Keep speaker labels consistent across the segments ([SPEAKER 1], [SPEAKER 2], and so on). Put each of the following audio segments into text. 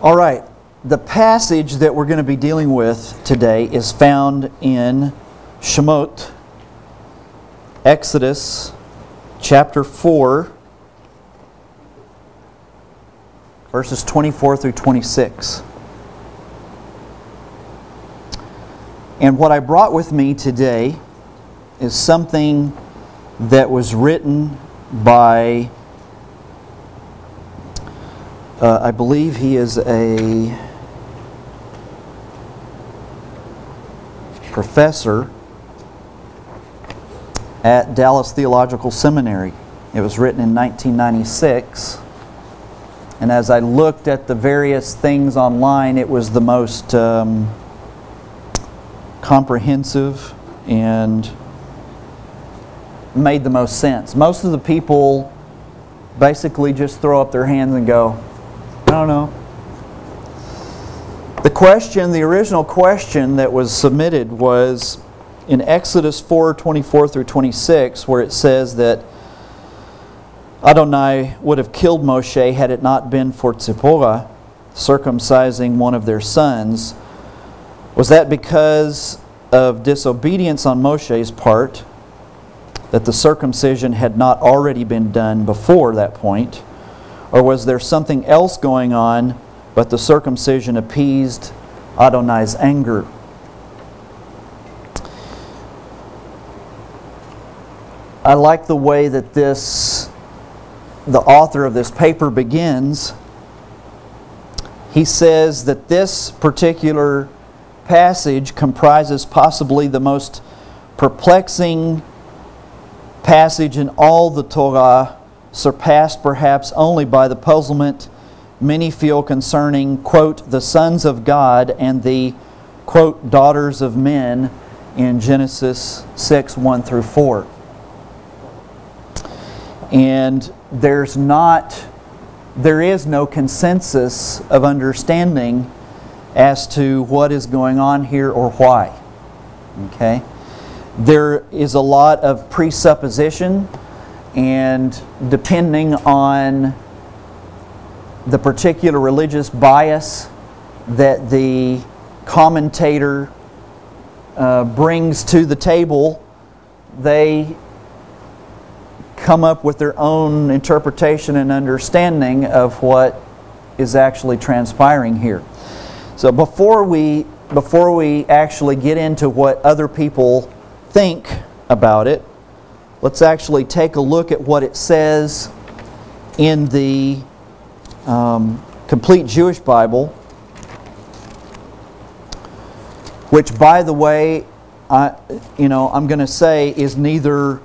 [SPEAKER 1] All right, the passage that we're going to be dealing with today is found in Shemot, Exodus chapter 4, verses 24 through 26. And what I brought with me today is something that was written by, I believe he is a professor at Dallas Theological Seminary. It was written in 1996. And as I looked at the various things online, it was the most comprehensive and made the most sense. Most of the people basically just throw up their hands and go, I don't know. The original question that was submitted was in Exodus 4, 24 through 26, where it says that Adonai would have killed Moshe had it not been for Tzipporah circumcising one of their sons. Was that because of disobedience on Moshe's part, that the circumcision had not already been done before that point? Or was there something else going on, but the circumcision appeased Adonai's anger? I like the way that the author of this paper begins. He says that this particular passage comprises possibly the most perplexing passage in all the Torah, surpassed perhaps only by the puzzlement many feel concerning, quote, the sons of God and the, quote, daughters of men in Genesis 6, 1 through 4. And there is no consensus of understanding as to what is going on here or why. Okay? There is a lot of presupposition, and depending on the particular religious bias that the commentator brings to the table, they come up with their own interpretation and understanding of what is actually transpiring here. So before we actually get into what other people think about it, let's actually take a look at what it says in the Complete Jewish Bible, which, by the way, I'm going to say is neither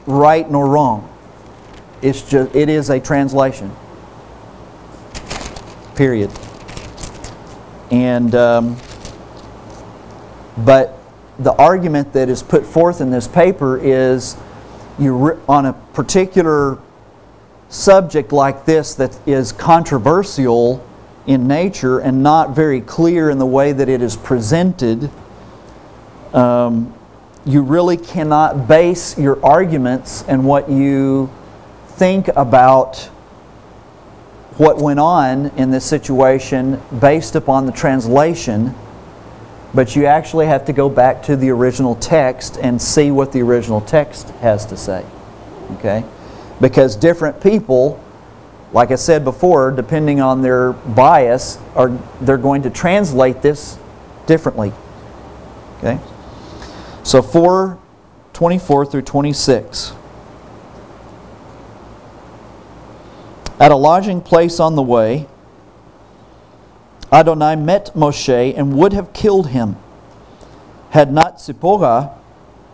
[SPEAKER 1] right nor wrong. It is a translation. Period. And but the argument that is put forth in this paper is on a particular subject like this that is controversial in nature and not very clear in the way that it is presented, you really cannot base your arguments and what you think about what went on in this situation based upon the translation, but you actually have to go back to the original text and see what the original text has to say. Okay? Because different people, like I said before, depending on their bias, they're going to translate this differently. Okay? So 4:24 through 26. At a lodging place on the way, Adonai met Moshe and would have killed him, had not Tzipporah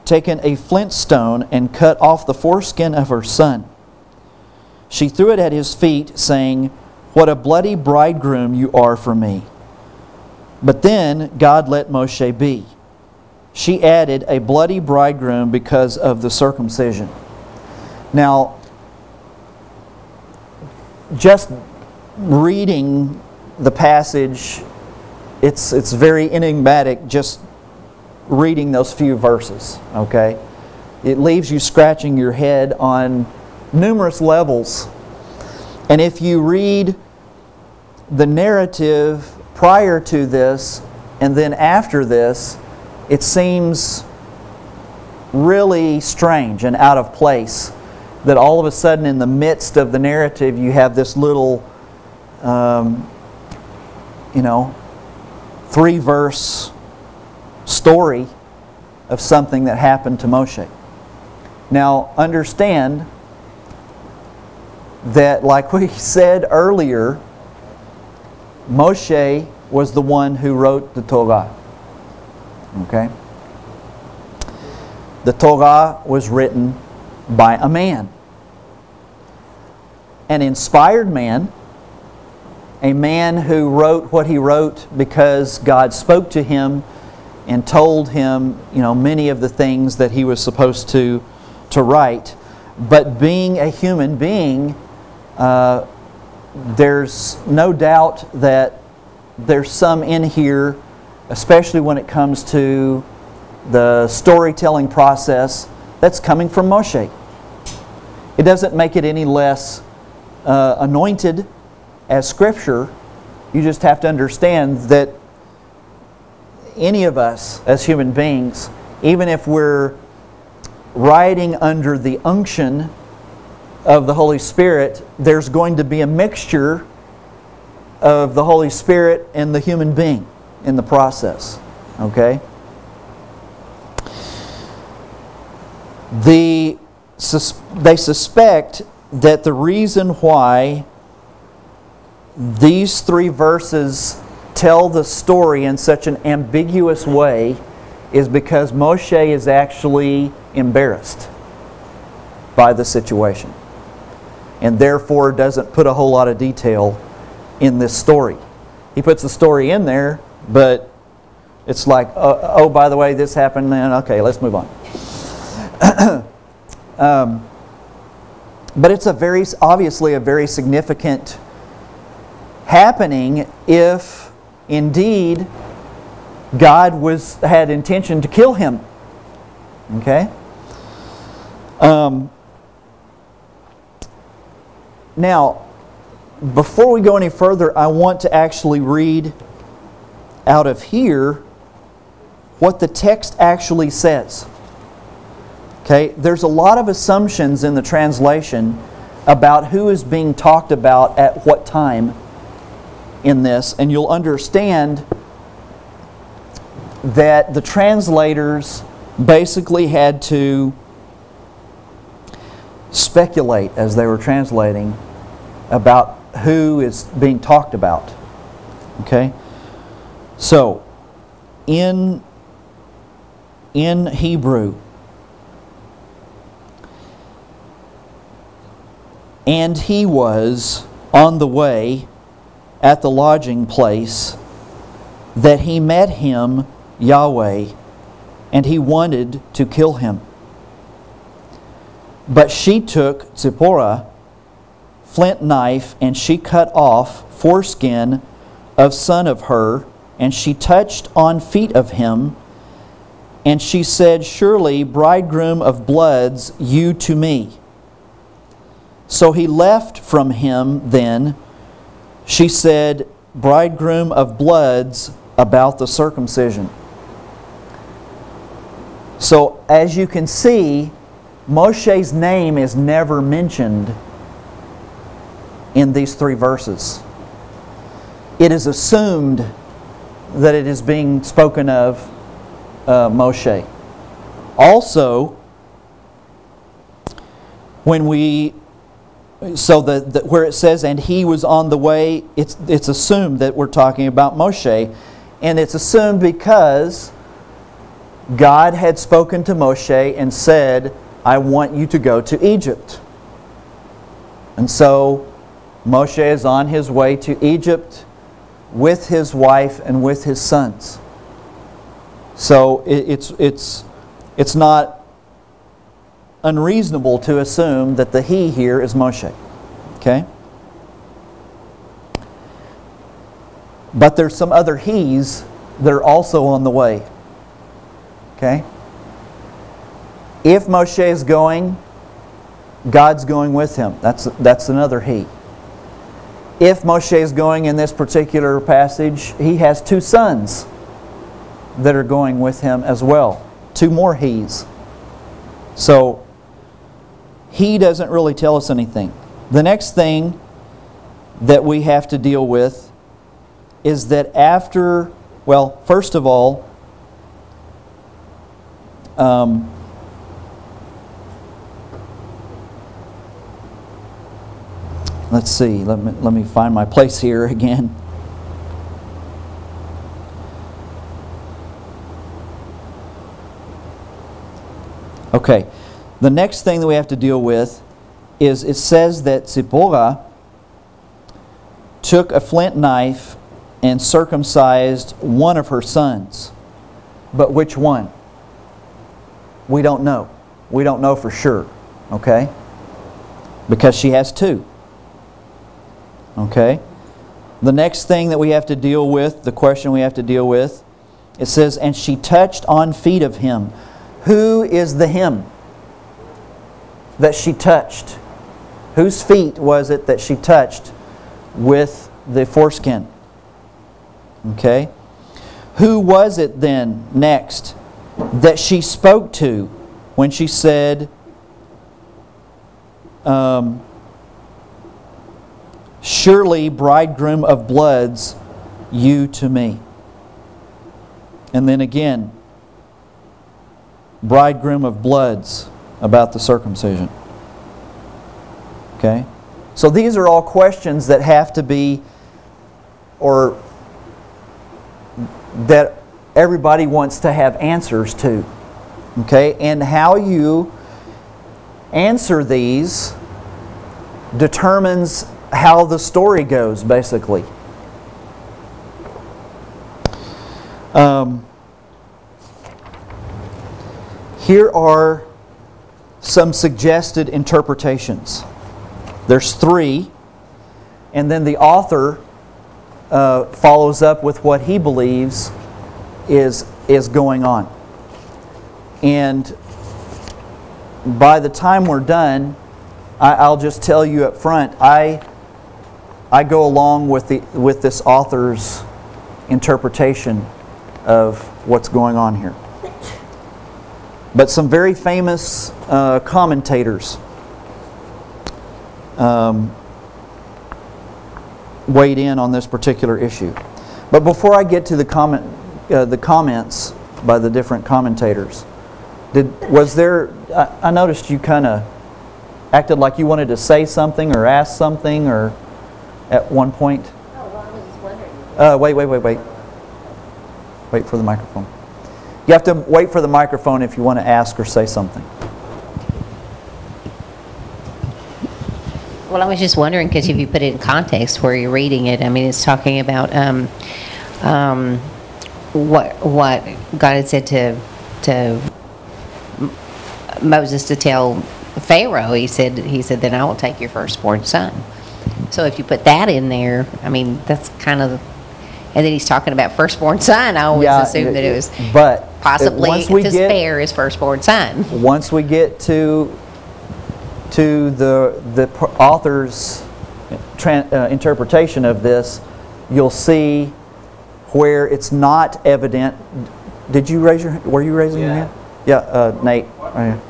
[SPEAKER 1] taken a flint stone and cut off the foreskin of her son. She threw it at his feet, saying, "What a bloody bridegroom you are for me." But then God let Moshe be. She added, "A bloody bridegroom because of the circumcision." Now, just reading the passage, it's very enigmatic just reading those few verses, okay? It leaves you scratching your head on numerous levels. And if you read the narrative prior to this and then after this, it seems really strange and out of place that all of a sudden in the midst of the narrative you have this little 3-verse story of something that happened to Moshe. Now understand that, like we said earlier, Moshe was the one who wrote the Torah. Okay? The Torah was written by a man. An inspired man. A man who wrote what he wrote because God spoke to him and told him, many of the things that he was supposed to write. But being a human being, there's no doubt that there's some in here, especially when it comes to the storytelling process, that's coming from Moshe. It doesn't make it any less anointed as Scripture. You just have to understand that any of us as human beings, even if we're riding under the unction of the Holy Spirit, there's going to be a mixture of the Holy Spirit and the human being in the process. Okay? They suspect that the reason why these 3 verses tell the story in such an ambiguous way is because Moshe is actually embarrassed by the situation, and therefore doesn't put a whole lot of detail in this story. He puts the story in there, but it's like, oh, by the way, this happened, and okay, let's move on. But it's obviously a very significant happening if indeed God had intention to kill him. Okay? Now, before we go any further, I want to actually read out of here what the text actually says. Okay? There's a lot of assumptions in the translation about who is being talked about at what time in this, and you'll understand that the translators basically had to speculate as they were translating about who is being talked about. Okay? So, in Hebrew, and he was on the way at the lodging place that he met him, Yahweh, and he wanted to kill him. But she took Zipporah, flint knife, and she cut off foreskin of son of her, and she touched on feet of him, and she said, "Surely, bridegroom of bloods, you to me." So he left from him then. She said, "Bridegroom of bloods," about the circumcision. So, as you can see, Moshe's name is never mentioned in these 3 verses. It is assumed that it is being spoken of Moshe. Also, when we where it says, "and he was on the way," it's assumed that we're talking about Moshe, and it's assumed because God had spoken to Moshe and said, "I want you to go to Egypt." And so Moshe is on his way to Egypt with his wife and with his sons. So it's not unreasonable to assume that the he here is Moshe. Okay? But there's some other he's that are also on the way. Okay? If Moshe is going, God's going with him. That's another he. if Moshe is going in this particular passage, he has 2 sons that are going with him as well. 2 more he's. So, he doesn't really tell us anything. The next thing that we have to deal with is that after, well, first of all, let's see, let me find my place here again. Okay, the next thing that we have to deal with is it says that Zipporah took a flint knife and circumcised one of her sons. But which one? We don't know. We don't know for sure. Okay? Because she has 2. Okay? The next thing that we have to deal with, the question we have to deal with, it says, and she touched on feet of him. Who is the him that she touched? Whose feet was it that she touched with the foreskin? Okay? Who was it then, next, that she spoke to when she said, surely, bridegroom of bloods, you to me. And then again, bridegroom of bloods, about the circumcision. Okay? So these are all questions that have to be, or that everybody wants to have answers to. Okay? And how you answer these determines how the story goes, basically. Here are some suggested interpretations. There's 3, and then the author follows up with what he believes is going on. And by the time we're done, I'll just tell you up front, I go along with this author's interpretation of what's going on here. But some very famous commentators weighed in on this particular issue. But before I get to the comments by the different commentators, I noticed you kind of acted like you wanted to say something or ask something, or at one point.
[SPEAKER 2] Oh, well, I was just wondering.
[SPEAKER 1] Wait. Wait for the microphone. You have to wait for the microphone if you want to ask or say something.
[SPEAKER 2] Well, I was just wondering, because if you put it in context where you're reading it, I mean, it's talking about what God had said to Moses to tell Pharaoh. He said, then I will take your firstborn son. So if you put that in there, I mean, that's kind of, and then he's talking about firstborn son. I always assumed that it was possibly to spare his firstborn son.
[SPEAKER 1] Once we get to the author's interpretation of this, you'll see where it's not evident. Were you raising your hand? Yeah, Nate. Right here.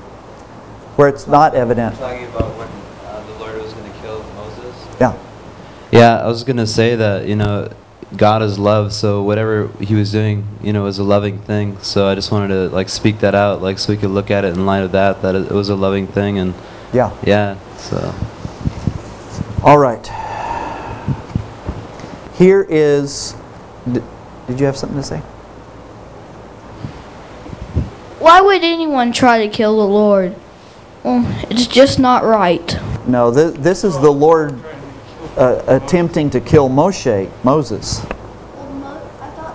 [SPEAKER 1] Where it's not evident.
[SPEAKER 3] Talking about when the Lord was going to kill Moses.
[SPEAKER 1] Yeah.
[SPEAKER 3] Yeah, I was going to say that, God is love, so whatever he was doing, was a loving thing. So I just wanted to speak that out, so we could look at it in light of that it was a loving thing, and yeah. So.
[SPEAKER 1] All right. Here is. Did you have something to say?
[SPEAKER 4] Why would anyone try to kill the Lord? Well, it's just not right.
[SPEAKER 1] No, this is the Lord attempting to kill Moses.
[SPEAKER 4] I thought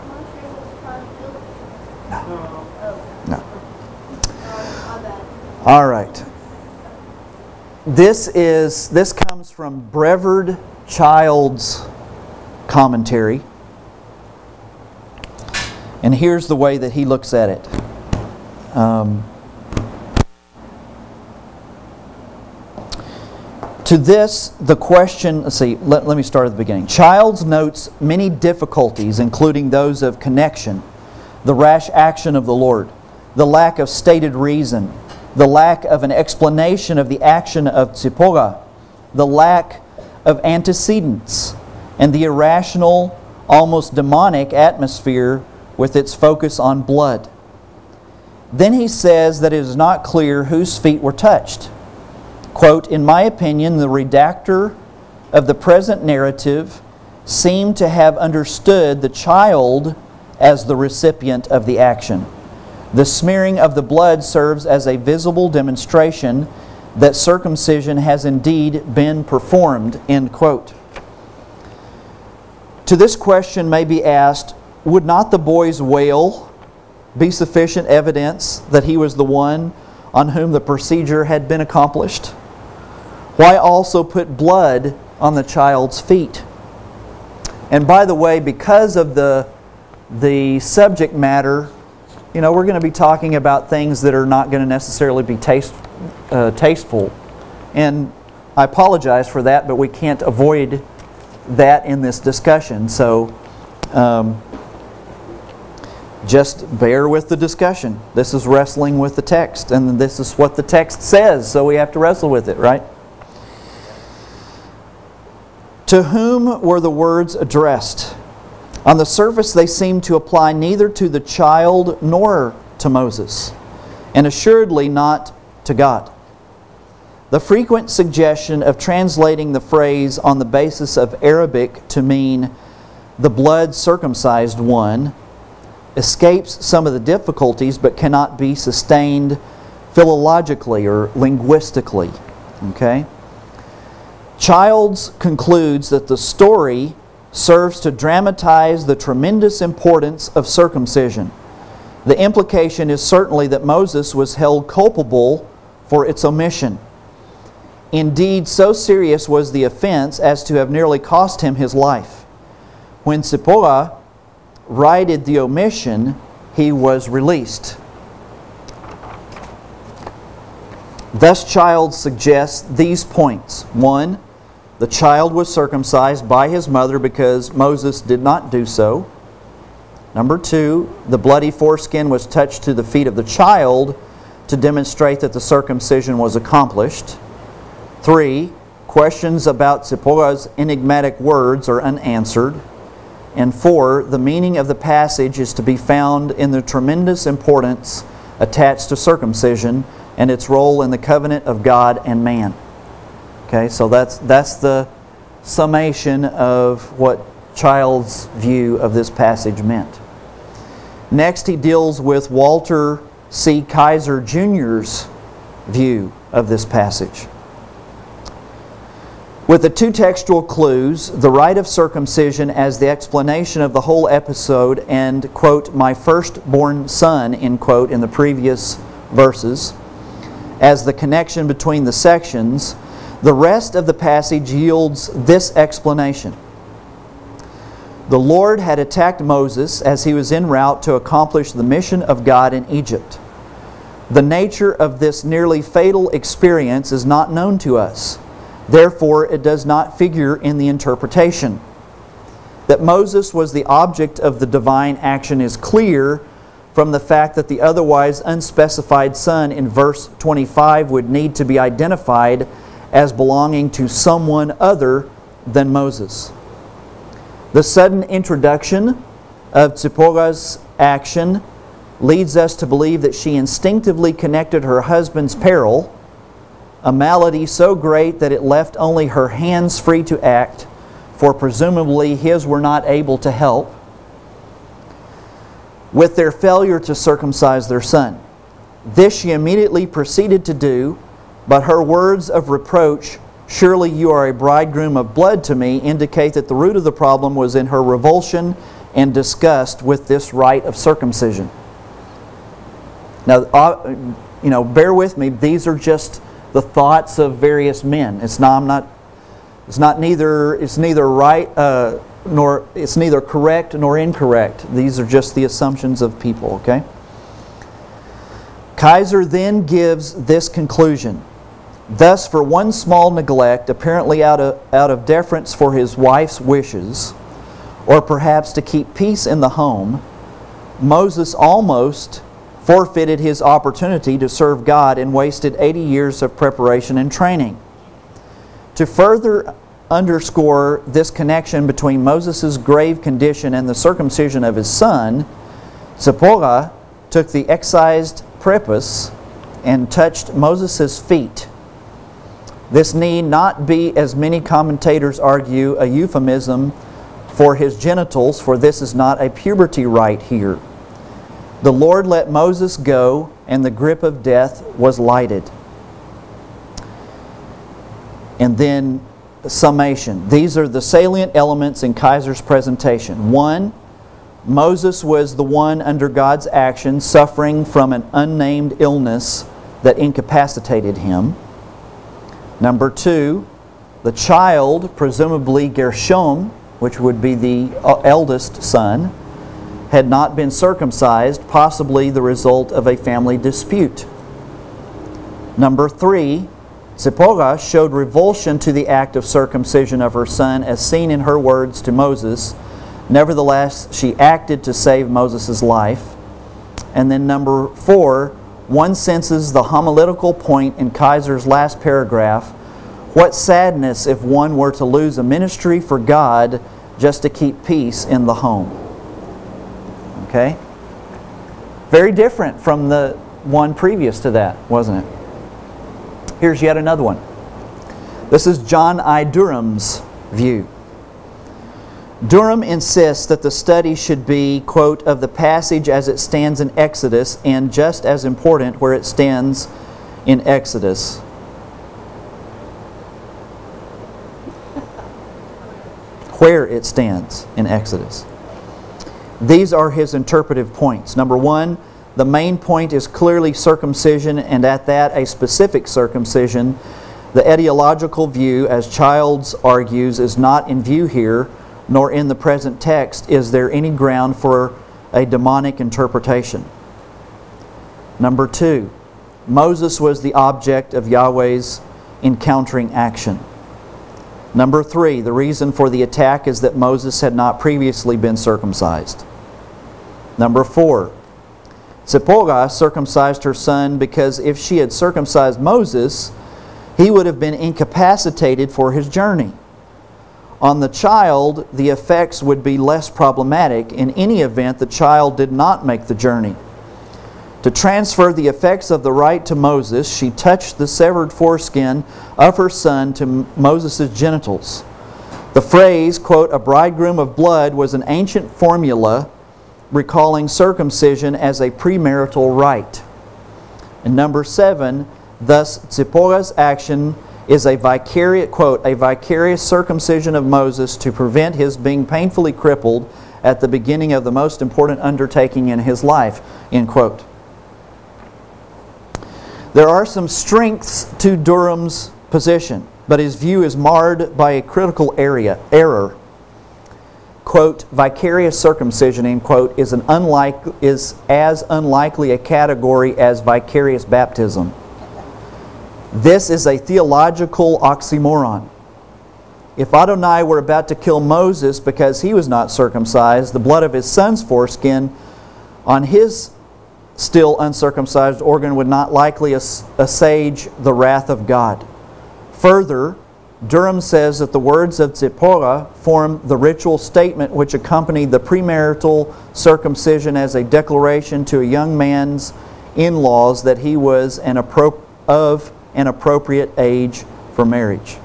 [SPEAKER 4] Moshe was trying to kill him.
[SPEAKER 1] No. My bad. All right. This comes from Brevard Child's commentary. And here's the way that he looks at it. To this, the question, let's see, let me start at the beginning. Childs notes many difficulties, including those of connection, the rash action of the Lord, the lack of stated reason, the lack of an explanation of the action of Tzipporah, the lack of antecedents, and the irrational, almost demonic atmosphere with its focus on blood. Then he says that it is not clear whose feet were touched. Quote, "In my opinion, the redactor of the present narrative seemed to have understood the child as the recipient of the action. The smearing of the blood serves as a visible demonstration that circumcision has indeed been performed," end quote. To this question may be asked, would not the boy's wail be sufficient evidence that he was the one on whom the procedure had been accomplished? Why also put blood on the child's feet? And by the way, because of the subject matter, we're going to be talking about things that are not going to necessarily be tasteful. And I apologize for that, but we can't avoid that in this discussion. So just bear with the discussion. This is wrestling with the text, and this is what the text says, so we have to wrestle with it, right? To whom were the words addressed? On the surface, they seem to apply neither to the child nor to Moses, and assuredly not to God. The frequent suggestion of translating the phrase on the basis of Arabic to mean the blood-circumcised one escapes some of the difficulties but cannot be sustained philologically or linguistically. Okay? Childs concludes that the story serves to dramatize the tremendous importance of circumcision. The implication is certainly that Moses was held culpable for its omission. Indeed, so serious was the offense as to have nearly cost him his life. When Tzipporah righted the omission, he was released. Thus, Childs suggests these points. 1, the child was circumcised by his mother because Moses did not do so. Number 2, the bloody foreskin was touched to the feet of the child to demonstrate that the circumcision was accomplished. 3, questions about Tzipporah's enigmatic words are unanswered. And 4, the meaning of the passage is to be found in the tremendous importance attached to circumcision and its role in the covenant of God and man. Okay, so that's the summation of what Childs' view of this passage meant. Next, he deals with Walter C. Kaiser Jr.'s view of this passage. With the 2 textual clues, the rite of circumcision as the explanation of the whole episode and, quote, "my firstborn son," end quote, in the previous verses, as the connection between the sections, the rest of the passage yields this explanation. The Lord had attacked Moses as he was en route to accomplish the mission of God in Egypt. The nature of this nearly fatal experience is not known to us. Therefore, it does not figure in the interpretation. That Moses was the object of the divine action is clear from the fact that the otherwise unspecified son in verse 25 would need to be identified as belonging to someone other than Moses. The sudden introduction of Tzipporah's action leads us to believe that she instinctively connected her husband's peril, a malady so great that it left only her hands free to act, for presumably his were not able to help, with their failure to circumcise their son. This she immediately proceeded to do, but her words of reproach, "Surely you are a bridegroom of blood to me," indicate that the root of the problem was in her revulsion and disgust with this rite of circumcision. Now, bear with me, these are just the thoughts of various men. It's neither right nor it's neither correct nor incorrect. These are just the assumptions of people, okay? Kaiser then gives this conclusion. Thus, for one small neglect, apparently out of deference for his wife's wishes, or perhaps to keep peace in the home, Moses almost forfeited his opportunity to serve God and wasted 80 years of preparation and training. To further underscore this connection between Moses' grave condition and the circumcision of his son, Zipporah took the excised prepuce and touched Moses' feet. This need not be, as many commentators argue, a euphemism for his genitals, for this is not a puberty rite here. The Lord let Moses go, and the grip of death was lighted. And then summation. These are the salient elements in Kaiser's presentation. 1, Moses was the one under God's action suffering from an unnamed illness that incapacitated him. Number 2, the child, presumably Gershom, which would be the eldest son, had not been circumcised, possibly the result of a family dispute. Number 3, Zipporah showed revulsion to the act of circumcision of her son, as seen in her words to Moses. Nevertheless, she acted to save Moses' life. And then number 4, one senses the homiletical point in Kaiser's last paragraph. What sadness if one were to lose a ministry for God just to keep peace in the home. Okay? Very different from the one previous to that, wasn't it? Here's yet another one. This is John I. Durham's view. Durham insists that the study should be, quote, of the passage as it stands in Exodus, and just as important where it stands in Exodus. Where it stands in Exodus. These are his interpretive points. Number 1, the main point is clearly circumcision, and at that a specific circumcision. The etiological view, as Childs argues, is not in view here, nor in the present text is there any ground for a demonic interpretation. Number 2, Moses was the object of Yahweh's encountering action. Number 3, the reason for the attack is that Moses had not previously been circumcised. Number 4, Zipporah circumcised her son because if she had circumcised Moses, he would have been incapacitated for his journey. On the child, the effects would be less problematic. In any event, the child did not make the journey. To transfer the effects of the rite to Moses, she touched the severed foreskin of her son to Moses' genitals. The phrase, quote, a bridegroom of blood, was an ancient formula recalling circumcision as a premarital rite. And number 7, thus Zipporah's action is a vicarious, quote, a vicarious circumcision of Moses to prevent his being painfully crippled at the beginning of the most important undertaking in his life, end quote. There are some strengths to Durham's position, but his view is marred by a critical error. Quote, vicarious circumcision, end quote, is as unlikely a category as vicarious baptism. This is a theological oxymoron. If Adonai were about to kill Moses because he was not circumcised, the blood of his son's foreskin on his still uncircumcised organ would not likely assuage the wrath of God. Further, Durham says that the words of Zipporah form the ritual statement which accompanied the premarital circumcision as a declaration to a young man's in-laws that he was of an appropriate age for marriage.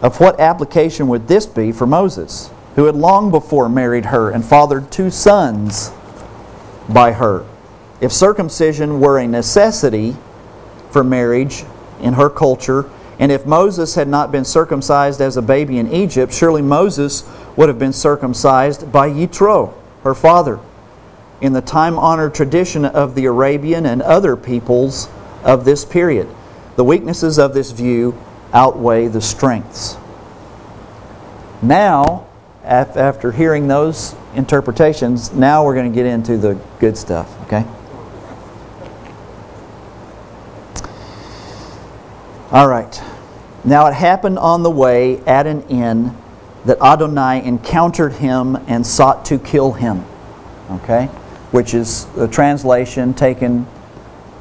[SPEAKER 1] Of what application would this be for Moses, who had long before married her and fathered 2 sons by her? If circumcision were a necessity for marriage in her culture, and if Moses had not been circumcised as a baby in Egypt, surely Moses would have been circumcised by Yitro, her father, in the time-honored tradition of the Arabian and other peoples of this period. The weaknesses of this view outweigh the strengths. Now, after hearing those interpretations, now we're going to get into the good stuff, okay? All right. Now it happened on the way at an inn that Adonai encountered him and sought to kill him. Okay? Which is a translation taken,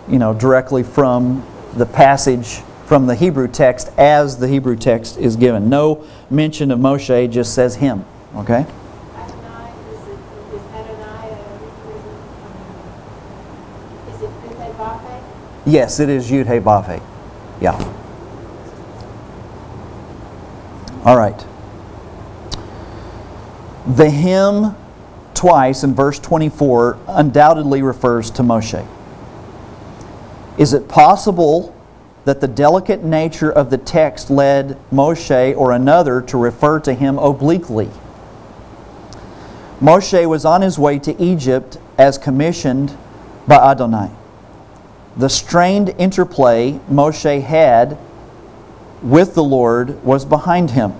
[SPEAKER 1] directly from the passage from the Hebrew text as the Hebrew text is given. No mention of Moshe, just says him. Okay?
[SPEAKER 5] Adonai, is Adonai is it Yud-Heh-Vav-Heh?
[SPEAKER 1] Yes, it is Yud-Heh-Vav-Heh. Yeah. All right. The him twice in verse 24 undoubtedly refers to Moshe. Is it possible that the delicate nature of the text led Moshe or another to refer to him obliquely? Moshe was on his way to Egypt as commissioned by Adonai. The strained interplay Moshe had with the Lord was behind him,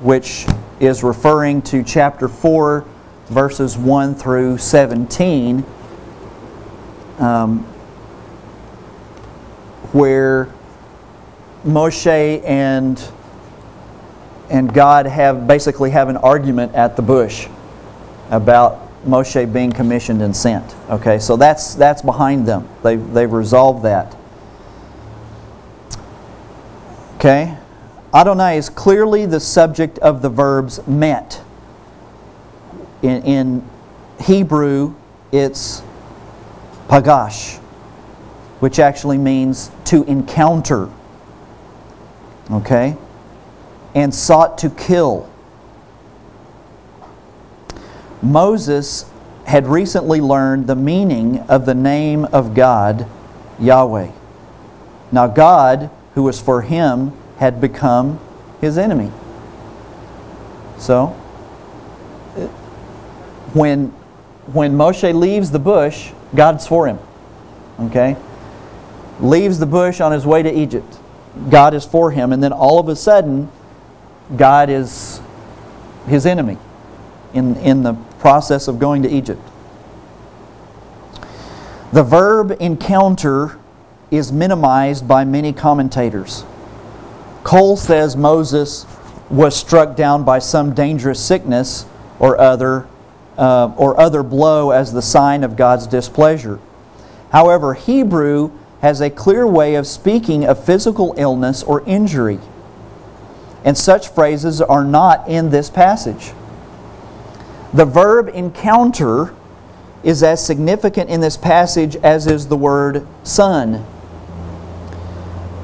[SPEAKER 1] which is referring to chapter 4, verses 1 through 17, where Moshe and God basically have an argument at the bush about Moshe being commissioned and sent. Okay, so that's behind them. They've resolved that. Okay, Adonai is clearly the subject of the verbs met. In Hebrew, it's pagash, which actually means to encounter. Okay, and sought to kill. Moses had recently learned the meaning of the name of God, Yahweh. Now God, who was for him, had become his enemy. So, when Moshe leaves the bush, God's for him. Okay? Leaves the bush on his way to Egypt. God is for him, and then all of a sudden, God is his enemy in the process of going to Egypt. The verb encounter is minimized by many commentators. Cole says Moses was struck down by some dangerous sickness or other blow as the sign of God's displeasure. However, Hebrew has a clear way of speaking of physical illness or injury, and such phrases are not in this passage. The verb encounter is as significant in this passage as is the word son.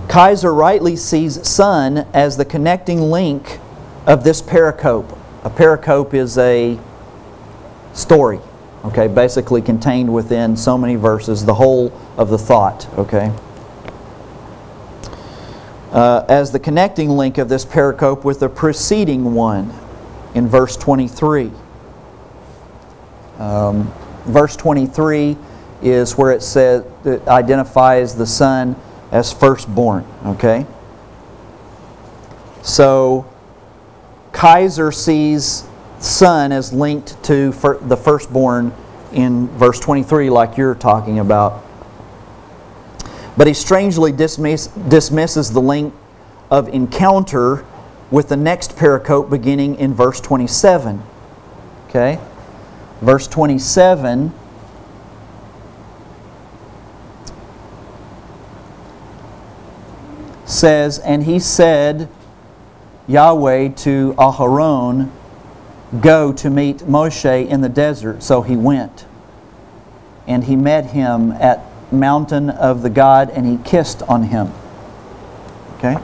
[SPEAKER 1] Kaiser rightly sees son as the connecting link of this pericope. A pericope is a story, okay, basically contained within so many verses, the whole of the thought, okay. As the connecting link of this pericope with the preceding one in verse 23. Verse 23 is where it says, it identifies the son as firstborn, okay? So, Kaiser sees son as linked to the firstborn in verse 23 like you're talking about. But he strangely dismisses the link of encounter with the next pericope beginning in verse 27. Okay? Verse 27 says, "And he said, Yahweh to Aharon, go to meet Moshe in the desert. So he went. And he met him at mountain of the God, and he kissed on him." Okay?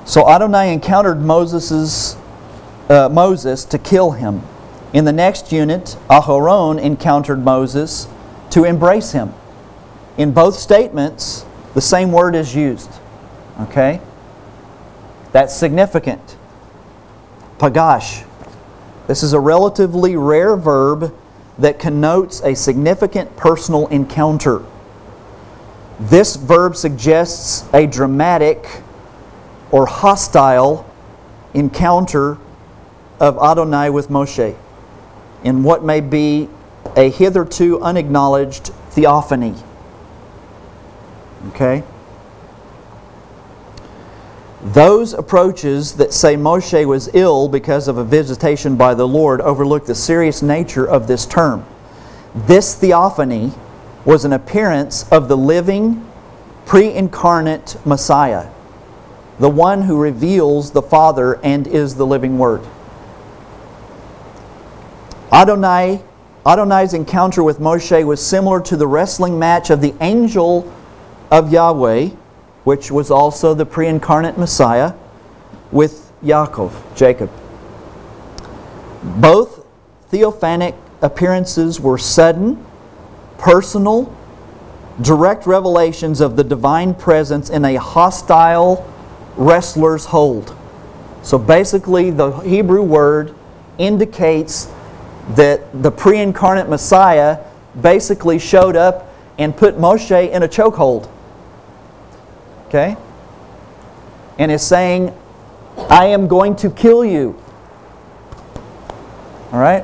[SPEAKER 1] So Adonai encountered Moses to kill him. In the next unit, Aharon encountered Moses to embrace him. In both statements, the same word is used. Okay? That's significant. Pagash. This is a relatively rare verb that connotes a significant personal encounter. This verb suggests a dramatic or hostile encounter of Adonai with Moshe in what may be a hitherto unacknowledged theophany. Okay? Those approaches that say Moshe was ill because of a visitation by the Lord overlook the serious nature of this term. This theophany was an appearance of the living, pre-incarnate Messiah, the one who reveals the Father and is the living Word. Adonai's encounter with Moshe was similar to the wrestling match of the angel of Yahweh, which was also the pre-incarnate Messiah, with Jacob. Both theophanic appearances were sudden, personal, direct revelations of the divine presence in a hostile wrestler's hold. So basically the Hebrew word indicates that the pre-incarnate Messiah basically showed up and put Moshe in a chokehold. Okay? And is saying, I am going to kill you. All right?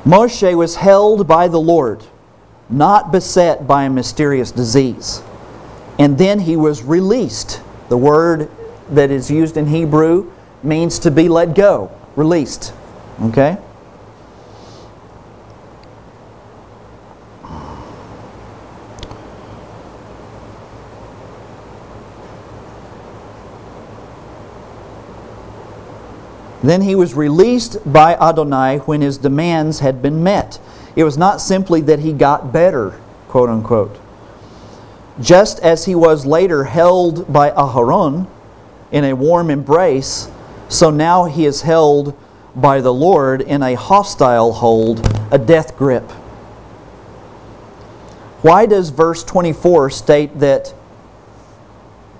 [SPEAKER 1] Moshe was held by the Lord, not beset by a mysterious disease. And then he was released. The word that is used in Hebrew means to be let go, released. Okay? Then he was released by Adonai when his demands had been met. It was not simply that he got better, quote unquote. Just as he was later held by Aharon in a warm embrace, so now he is held by the Lord in a hostile hold, a death grip. Why does verse 24 state that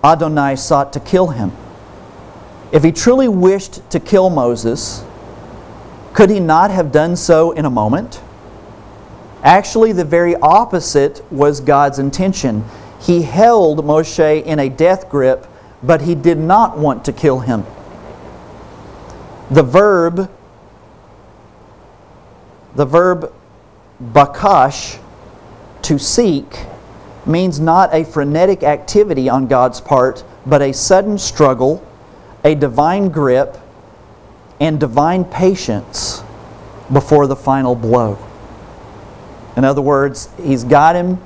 [SPEAKER 1] Adonai sought to kill him? If he truly wished to kill Moses, could he not have done so in a moment? Actually, the very opposite was God's intention. He held Moshe in a death grip, but he did not want to kill him. The verb bakash, to seek, means not a frenetic activity on God's part, but a sudden struggle, a divine grip, and divine patience before the final blow. In other words, he's got him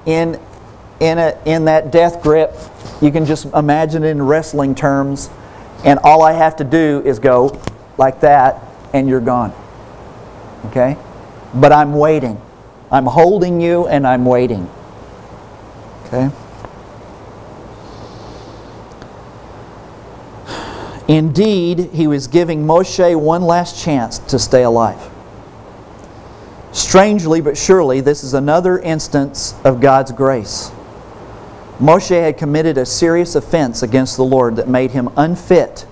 [SPEAKER 1] in that death grip. You can just imagine it in wrestling terms, and all I have to do is go like that, and you're gone. Okay? But I'm waiting. I'm holding you, and I'm waiting. Okay? Indeed, he was giving Moshe one last chance to stay alive. Strangely but surely, this is another instance of God's grace. Moshe had committed a serious offense against the Lord that made him unfit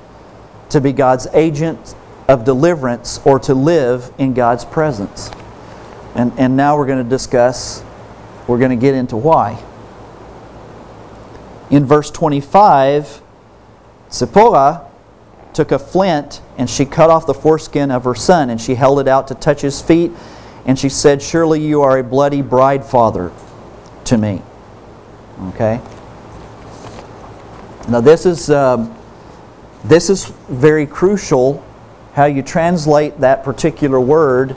[SPEAKER 1] to be God's agent of deliverance or to live in God's presence. And now we're going to get into why. In verse 25, Zipporah took a flint and she cut off the foreskin of her son and she held it out to touch his feet, and she said, "Surely you are a bloody bride father to me." Okay? Now this is very crucial how you translate that particular word.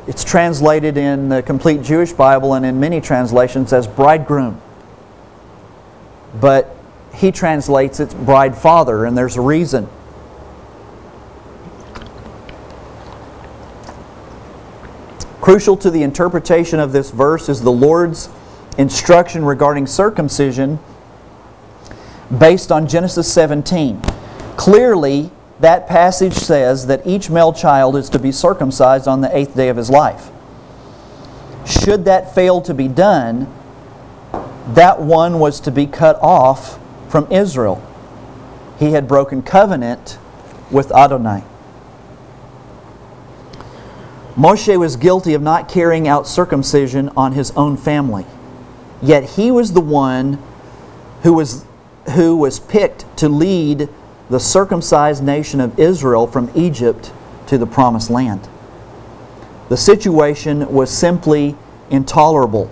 [SPEAKER 1] It's translated in the Complete Jewish Bible and in many translations as bridegroom. But he translates it bride father, and there's a reason. Crucial to the interpretation of this verse is the Lord's instruction regarding circumcision based on Genesis 17. Clearly, that passage says that each male child is to be circumcised on the 8th day of his life. Should that fail to be done, that one was to be cut off from Israel. He had broken covenant with Adonai. Moshe was guilty of not carrying out circumcision on his own family. Yet he was the one who was picked to lead the circumcised nation of Israel from Egypt to the promised land. The situation was simply intolerable.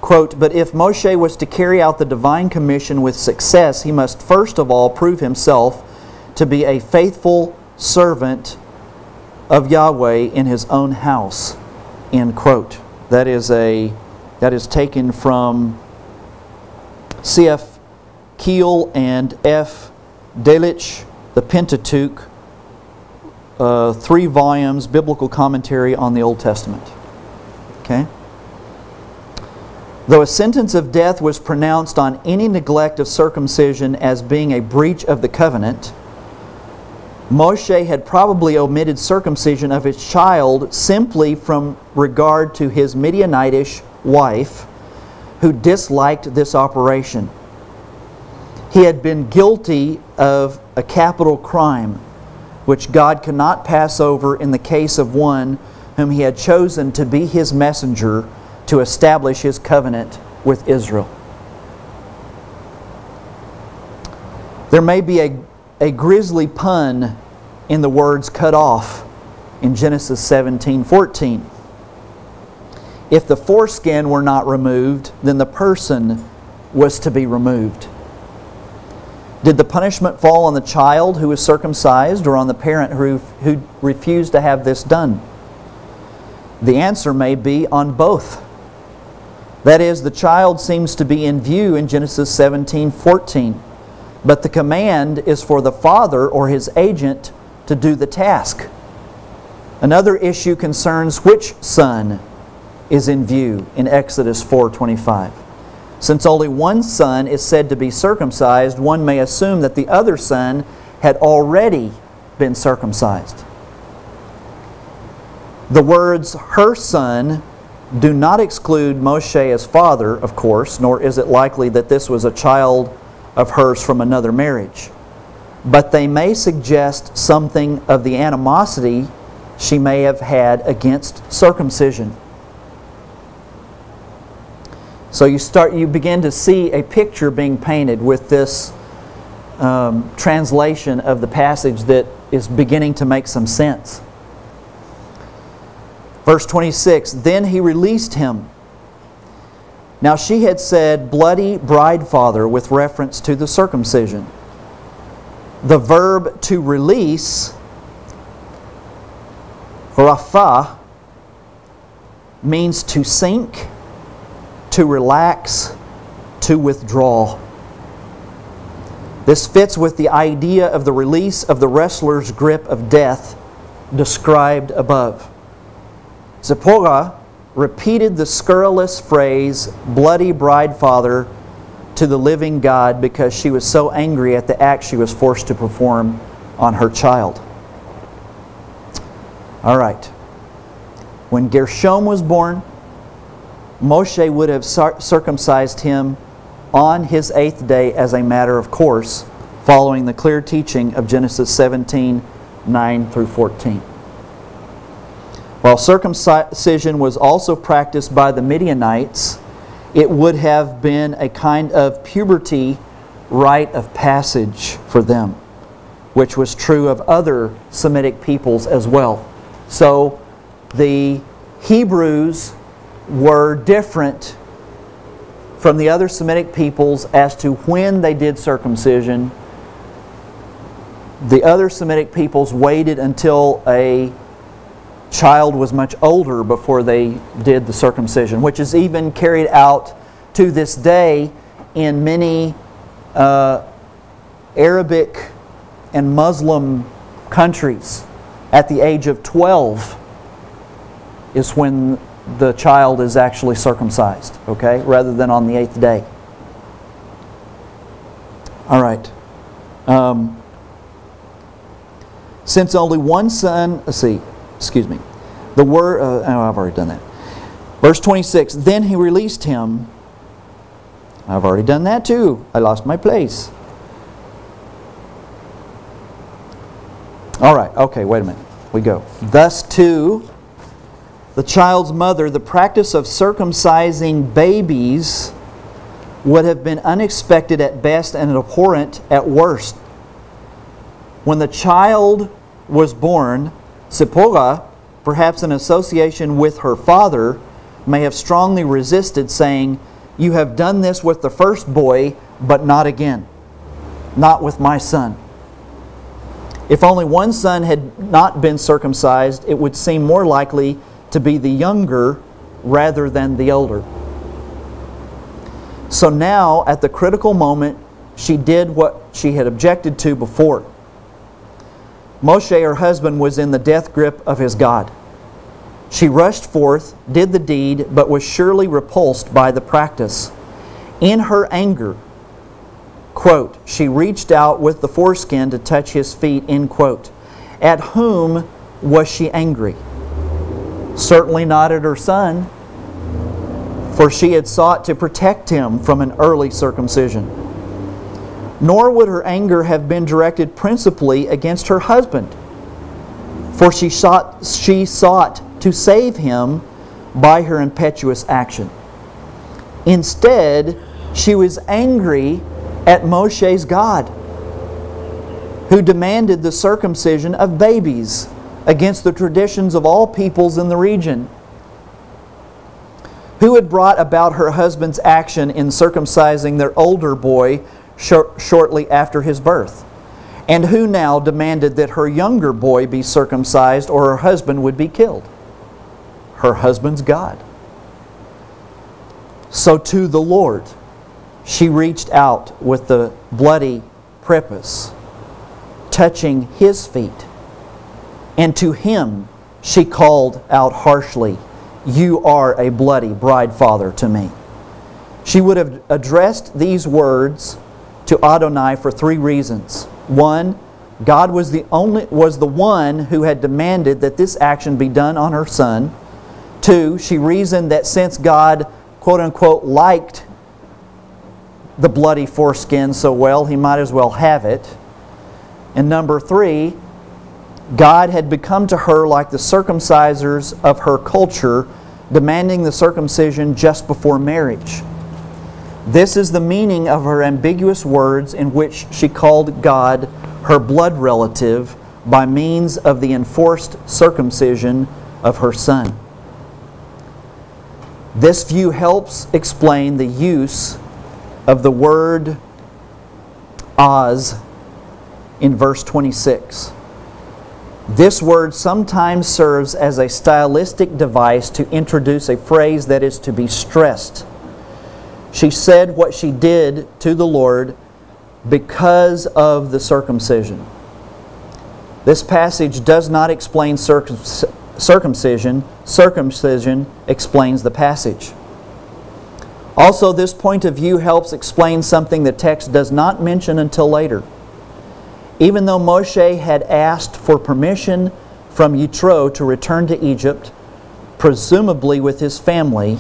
[SPEAKER 1] Quote, "But if Moshe was to carry out the divine commission with success, he must first of all prove himself to be a faithful servant of Yahweh in his own house." End quote. That is taken from C.F. Keel and F. Delitzsch, The Pentateuch, 3 volumes, biblical commentary on the Old Testament. Okay? Though a sentence of death was pronounced on any neglect of circumcision as being a breach of the covenant, Moshe had probably omitted circumcision of his child simply from regard to his Midianitish wife, who disliked this operation. He had been guilty of a capital crime, which God could not pass over in the case of one whom He had chosen to be His messenger to establish His covenant with Israel. There may be a grisly pun in the words "cut off" in Genesis 17:14. If the foreskin were not removed, then the person was to be removed. Did the punishment fall on the child who was circumcised or on the parent who refused to have this done? The answer may be on both. That is, the child seems to be in view in Genesis 17:14, but the command is for the father or his agent to do the task. Another issue concerns which son is in view in Exodus 4:25. Since only one son is said to be circumcised, one may assume that the other son had already been circumcised. The words "her son" do not exclude Moshe as father, of course, nor is it likely that this was a child of hers from another marriage. But they may suggest something of the animosity she may have had against circumcision. So you begin to see a picture being painted with this translation of the passage that is beginning to make some sense. Verse 26, "Then he released him. Now she had said, 'bloody bride father,' with reference to the circumcision. The verb to release, rapha, means to sink, to relax, to withdraw. This fits with the idea of the release of the wrestler's grip of death described above. Zipporah repeated the scurrilous phrase, "bloody bride father," to the living God because she was so angry at the act she was forced to perform on her child. All right. When Gershom was born, Moshe would have circumcised him on his 8th day as a matter of course, following the clear teaching of Genesis 17:9-14. While circumcision was also practiced by the Midianites, it would have been a kind of puberty rite of passage for them, which was true of other Semitic peoples as well. So the Hebrews were different from the other Semitic peoples as to when they did circumcision. The other Semitic peoples waited until a child was much older before they did the circumcision, which is even carried out to this day in many Arabic and Muslim countries. At the age of 12 is when the child is actually circumcised, okay, rather than on the 8th day. All right. Since only one son, the word, I've already done that. Verse 26, "Then he released him." I've already done that too. I lost my place. All right, okay, wait a minute. We go. "Thus too, the child's mother, the practice of circumcising babies would have been unexpected at best and abhorrent at worst. When the child was born, Zipporah, perhaps in association with her father, may have strongly resisted, saying, "You have done this with the first boy, but not again, not with my son." If only one son had not been circumcised, it would seem more likely to be the younger rather than the older. So now, at the critical moment, she did what she had objected to before. Moshe, her husband, was in the death grip of his God. She rushed forth, did the deed, but was surely repulsed by the practice. In her anger, quote, she reached out with the foreskin to touch his feet, end quote. At whom was she angry? Certainly not at her son, for she had sought to protect him from an early circumcision. Nor would her anger have been directed principally against her husband, for she sought to save him by her impetuous action. Instead, she was angry at Moshe's God, who demanded the circumcision of babies against the traditions of all peoples in the region, who had brought about her husband's action in circumcising their older boy shortly after his birth, and who now demanded that her younger boy be circumcised or her husband would be killed. Her husband's God. So to the Lord she reached out with the bloody prepuce, touching his feet, and to him she called out harshly, "You are a bloody bride father to me." She would have addressed these words to Adonai for three reasons. One, God was the one who had demanded that this action be done on her son. Two, she reasoned that since God, quote unquote, liked the bloody foreskin so well, he might as well have it. And number three, God had become to her like the circumcisers of her culture, demanding the circumcision just before marriage. This is the meaning of her ambiguous words in which she called God her blood relative by means of the enforced circumcision of her son. This view helps explain the use of the word "az" in verse 26. This word sometimes serves as a stylistic device to introduce a phrase that is to be stressed. She said what she did to the Lord because of the circumcision. This passage does not explain circumcision. Circumcision explains the passage. Also, this point of view helps explain something the text does not mention until later. Even though Moshe had asked for permission from Yitro to return to Egypt, presumably with his family,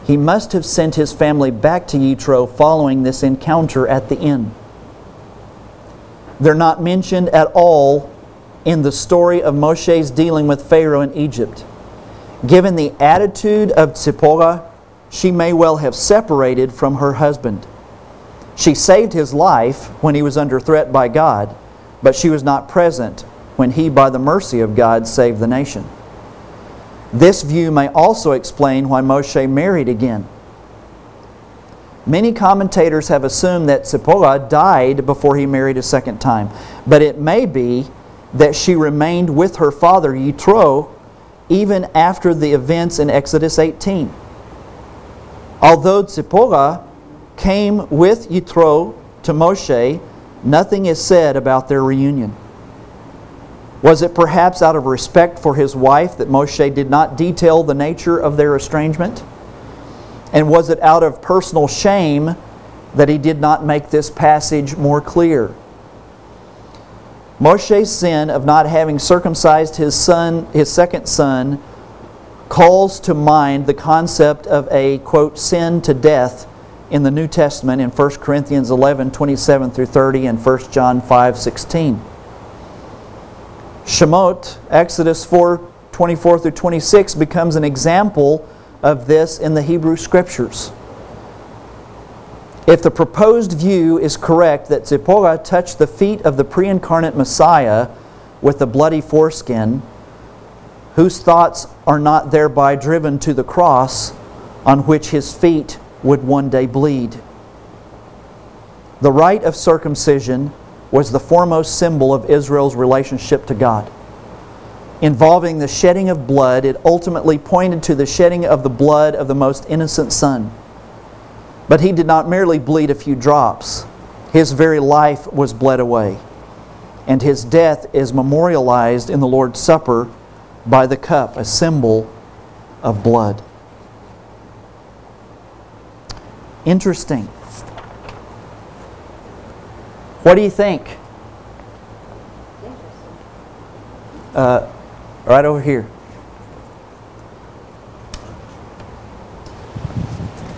[SPEAKER 1] he must have sent his family back to Yitro following this encounter at the inn. They're not mentioned at all in the story of Moshe's dealing with Pharaoh in Egypt. Given the attitude of Zipporah, she may well have separated from her husband. She saved his life when he was under threat by God, but she was not present when he, by the mercy of God, saved the nation. This view may also explain why Moshe married again. Many commentators have assumed that Zipporah died before he married a second time, but it may be that she remained with her father Yitro even after the events in Exodus 18. Although Zipporah came with Yitro to Moshe, nothing is said about their reunion. Was it perhaps out of respect for his wife that Moshe did not detail the nature of their estrangement? And was it out of personal shame that he did not make this passage more clear? Moshe's sin of not having circumcised his second son, calls to mind the concept of a, quote, sin to death in the New Testament in 1 Corinthians 11:27 through 30 and 1 John 5:16. Shemot, Exodus 4:24 through 26, becomes an example of this in the Hebrew Scriptures. If the proposed view is correct that Zipporah touched the feet of the pre-incarnate Messiah with the bloody foreskin, whose thoughts are not thereby driven to the cross on which his feet would one day bleed. The rite of circumcision was the foremost symbol of Israel's relationship to God. Involving the shedding of blood, it ultimately pointed to the shedding of the blood of the most innocent son. But he did not merely bleed a few drops. His very life was bled away. And his death is memorialized in the Lord's Supper by the cup, a symbol of blood. Interesting. What do you think? Right over here.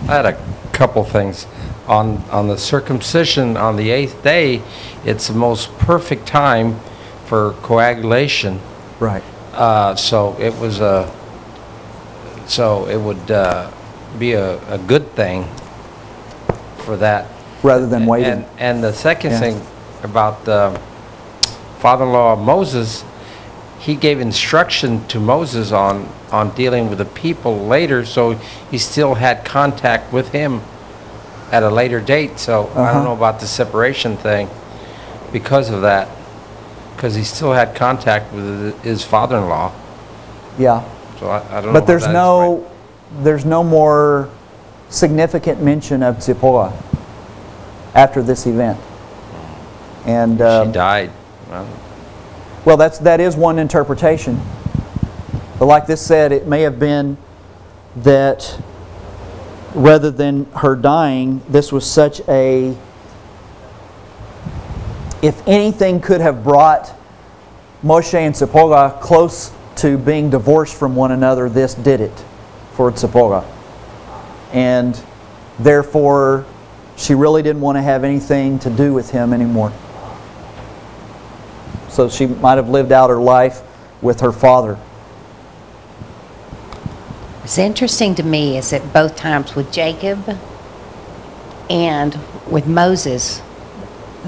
[SPEAKER 6] I had a couple things. On the circumcision on the 8th day, it's the most perfect time for coagulation.
[SPEAKER 1] Right.
[SPEAKER 6] So it was so it would be a good thing for that.
[SPEAKER 1] Rather than waiting.
[SPEAKER 6] And the second
[SPEAKER 1] Yeah.
[SPEAKER 6] thing about the father-in-law of Moses, he gave instruction to Moses on dealing with the people later, so he still had contact with him at a later date. So I don't know about the separation thing because of that, because he still had contact with his father-in-law.
[SPEAKER 1] Yeah.
[SPEAKER 6] So I don't know.
[SPEAKER 1] But
[SPEAKER 6] how
[SPEAKER 1] there's
[SPEAKER 6] that is
[SPEAKER 1] no there's no more significant mention of Zipporah after this event. And
[SPEAKER 6] right. She died.
[SPEAKER 1] well, that is one interpretation. But like this said, it may have been that rather than her dying, this was such a... If anything could have brought Moshe and Zipporah close to being divorced from one another, this did it for Zipporah. And therefore, she really didn't want to have anything to do with him anymore. So she might have lived out her life with her father.
[SPEAKER 2] What's interesting to me is that both times with Jacob and with Moses,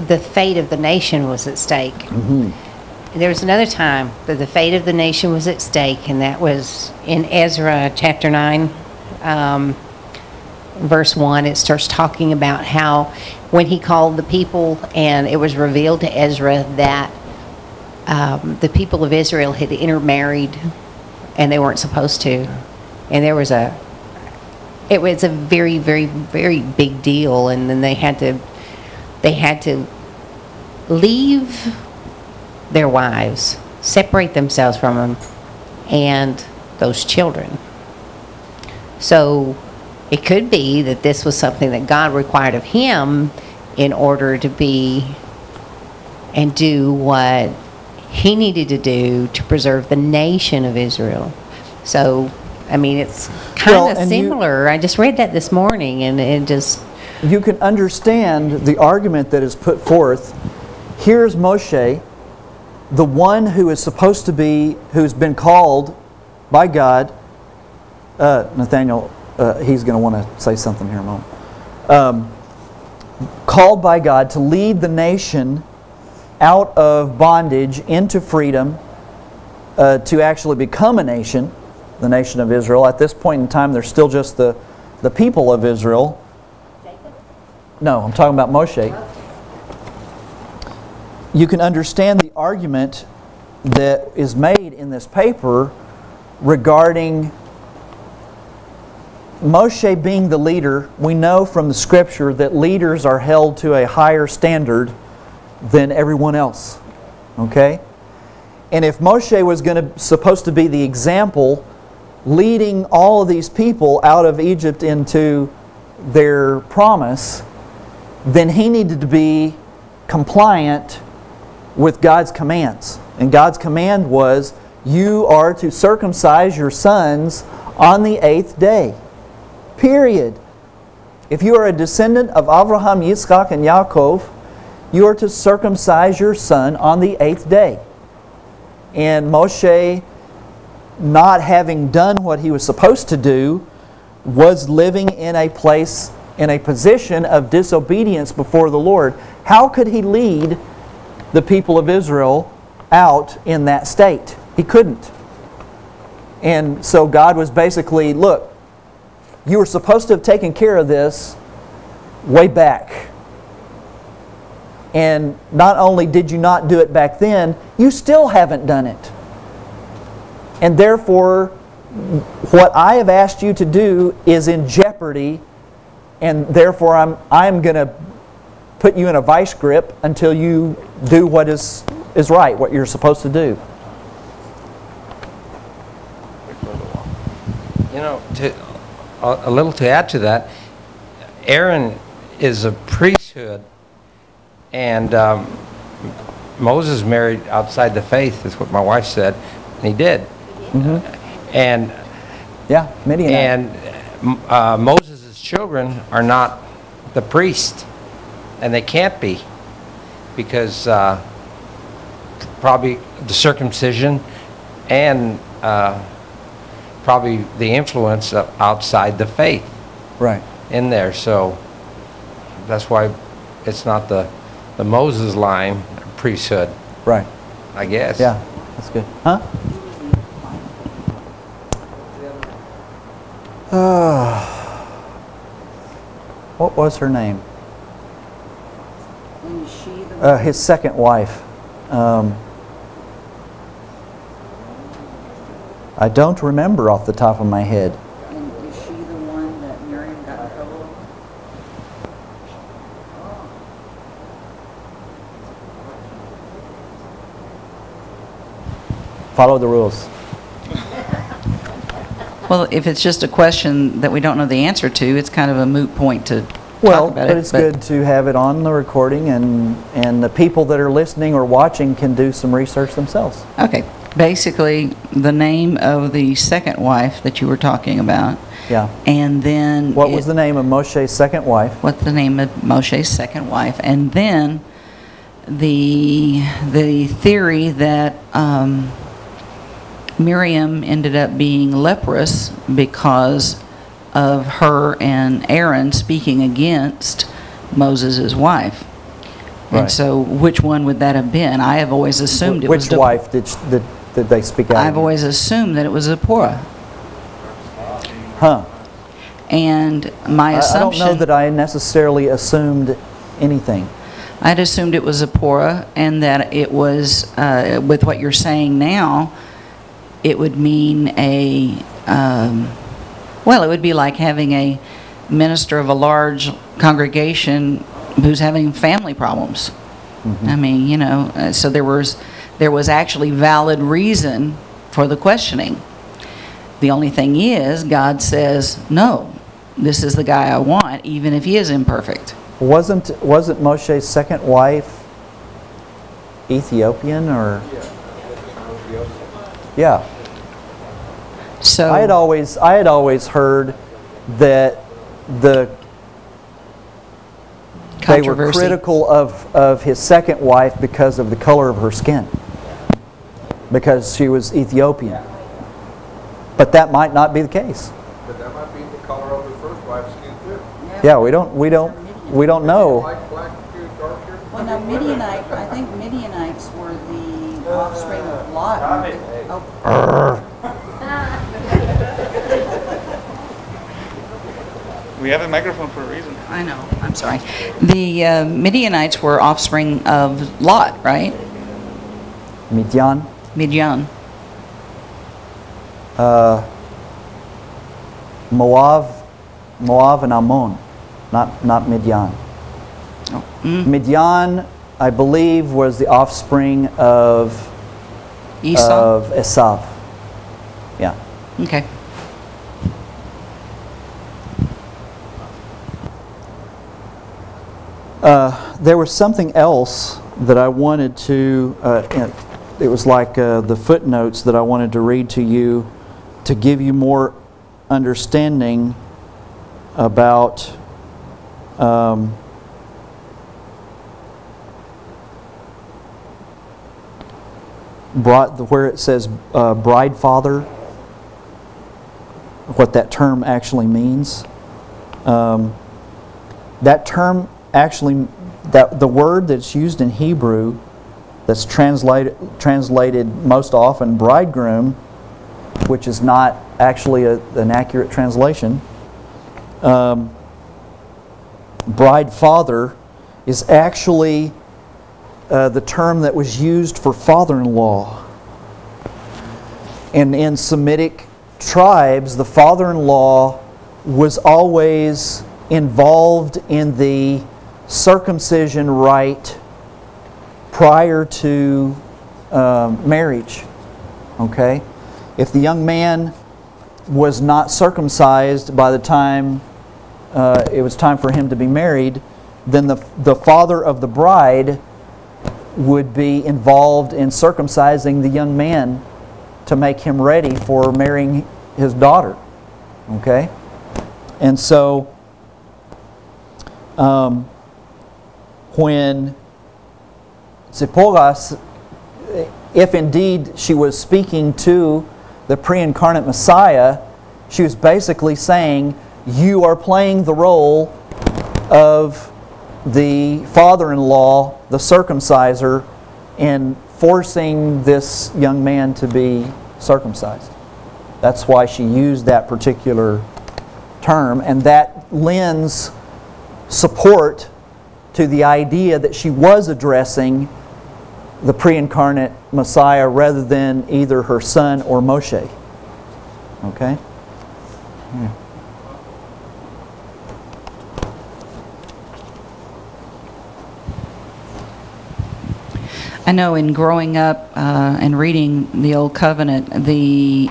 [SPEAKER 2] the fate of the nation was at stake.
[SPEAKER 1] Mm-hmm.
[SPEAKER 2] There was another time that the fate of the nation was at stake, and that was in Ezra chapter 9, verse 1. It starts talking about how when he called the people and it was revealed to Ezra that the people of Israel had intermarried and they weren't supposed to. And it was a very, very, very big deal. And then they had to leave their wives, separate themselves from them, and those children. So it could be that this was something that God required of him in order to be and do what he needed to do to preserve the nation of Israel. So, I mean, it's kind of similar. I just read that this morning, and it just...
[SPEAKER 1] You can understand the argument that is put forth. Here's Moshe, the one who is supposed to be, who's been called by God. Nathaniel, he's going to want to say something here in a moment. Called by God to lead the nation out of bondage into freedom, to actually become a nation, the nation of Israel. At this point in time, they're still just the people of Israel. No, I'm talking about Moshe. You can understand the argument that is made in this paper regarding Moshe being the leader. We know from the Scripture that leaders are held to a higher standard than everyone else. Okay? And if Moshe was supposed to be the example leading all of these people out of Egypt into their promise, then he needed to be compliant with God's commands. And God's command was, you are to circumcise your sons on the 8th day. Period. If you are a descendant of Abraham, Yitzchak, and Yaakov, you are to circumcise your son on the 8th day. And Moshe, not having done what he was supposed to do, was living in a place, in a position of disobedience before the Lord. How could he lead the people of Israel out in that state. He couldn't. And so God was basically, look, you were supposed to have taken care of this way back. And not only did you not do it back then, you still haven't done it. And therefore, what I have asked you to do is in jeopardy, and therefore I'm going to put you in a vice grip until you do what is right, what you're supposed to do.
[SPEAKER 6] You know, a little to add to that, Aaron is a priesthood, and Moses married outside the faith, is what my wife said, and he did.
[SPEAKER 1] Mm-hmm.
[SPEAKER 6] And
[SPEAKER 1] yeah, Midianite.
[SPEAKER 6] And Moses' children are not the priest, and they can't be, because probably the circumcision and probably the influence of outside the faith
[SPEAKER 1] Right.
[SPEAKER 6] in there. So that's why it's not the Moses line priesthood,
[SPEAKER 1] Right.
[SPEAKER 6] I guess.
[SPEAKER 1] Yeah, that's good. Huh? What was her name?
[SPEAKER 7] And is she the
[SPEAKER 1] His second wife. I don't remember off the top of my head.
[SPEAKER 7] and is she the one that Miriam got in trouble over?
[SPEAKER 1] Follow the rules.
[SPEAKER 7] Well, if it's just a question that we don't know the answer to, it's kind of a moot point to
[SPEAKER 1] Well,
[SPEAKER 7] talk about
[SPEAKER 1] but
[SPEAKER 7] it.
[SPEAKER 1] it's good to have it on the recording, and the people that are listening or watching can do some research themselves.
[SPEAKER 7] Okay. Basically, the name of the second wife that you were talking about,
[SPEAKER 1] Yeah.
[SPEAKER 7] and then
[SPEAKER 1] What was the name of Moshe's second wife?
[SPEAKER 7] what's the name of Moshe's second wife, and then the theory that Miriam ended up being leprous because of her and Aaron speaking against Moses' wife. And
[SPEAKER 1] Right.
[SPEAKER 7] so, which one would that have been? I have always assumed it was
[SPEAKER 1] Which wife did they speak out?
[SPEAKER 7] I've always assumed that it was Zipporah.
[SPEAKER 1] Huh.
[SPEAKER 7] And my
[SPEAKER 1] I
[SPEAKER 7] assumption,
[SPEAKER 1] don't know that I necessarily assumed anything.
[SPEAKER 7] I'd assumed it was Zipporah, and that it was, with what you're saying now, it would mean well, it would be like having a minister of a large congregation who's having family problems. I mean, you know, so there was actually valid reason for the questioning. The only thing is, God says, no, this is the guy I want, even if he is imperfect.
[SPEAKER 1] Wasn't Moshe's second wife Ethiopian or? Yeah.
[SPEAKER 7] So
[SPEAKER 1] I had always heard that they were
[SPEAKER 7] controversy.
[SPEAKER 1] critical of his second wife because of the color of her skin, because she was Ethiopian. But that might not be the case.
[SPEAKER 8] But that might be the color of the first wife's skin too.
[SPEAKER 1] Yeah, we don't know.
[SPEAKER 8] Like black to darker.
[SPEAKER 7] Well, now I think Midianites were the offspring of Lot. Oh,
[SPEAKER 9] We have a microphone for a reason.
[SPEAKER 7] I know, I'm sorry. The Midianites were offspring of Lot, right?
[SPEAKER 1] Midian.
[SPEAKER 7] Midian.
[SPEAKER 1] Moab and Ammon, not Midian.
[SPEAKER 7] Oh,
[SPEAKER 1] Midian, I believe, was the offspring of
[SPEAKER 7] Esau?
[SPEAKER 1] of Esav. Yeah.
[SPEAKER 7] Okay.
[SPEAKER 1] There was something else that I wanted to, it was like the footnotes that I wanted to read to you to give you more understanding about where it says bride father, what that term actually means. That term actually, the word that's used in Hebrew that's translated most often bridegroom, which is not actually an accurate translation. Bride father is actually the term that was used for father-in-law. And in Semitic tribes, the father-in-law was always involved in the circumcision rite prior to marriage. Okay? If the young man was not circumcised by the time it was time for him to be married, then the father of the bride would be involved in circumcising the young man to make him ready for marrying his daughter. Okay? And so, when Zipporah, if indeed she was speaking to the pre-incarnate Messiah, she was basically saying, you are playing the role of the father-in-law, the circumciser, in forcing this young man to be circumcised. That's why she used that particular term, and that lends support to the idea that she was addressing the pre-incarnate Messiah rather than either her son or Moshe. Okay? Yeah.
[SPEAKER 7] I know in growing up and reading the Old Covenant, the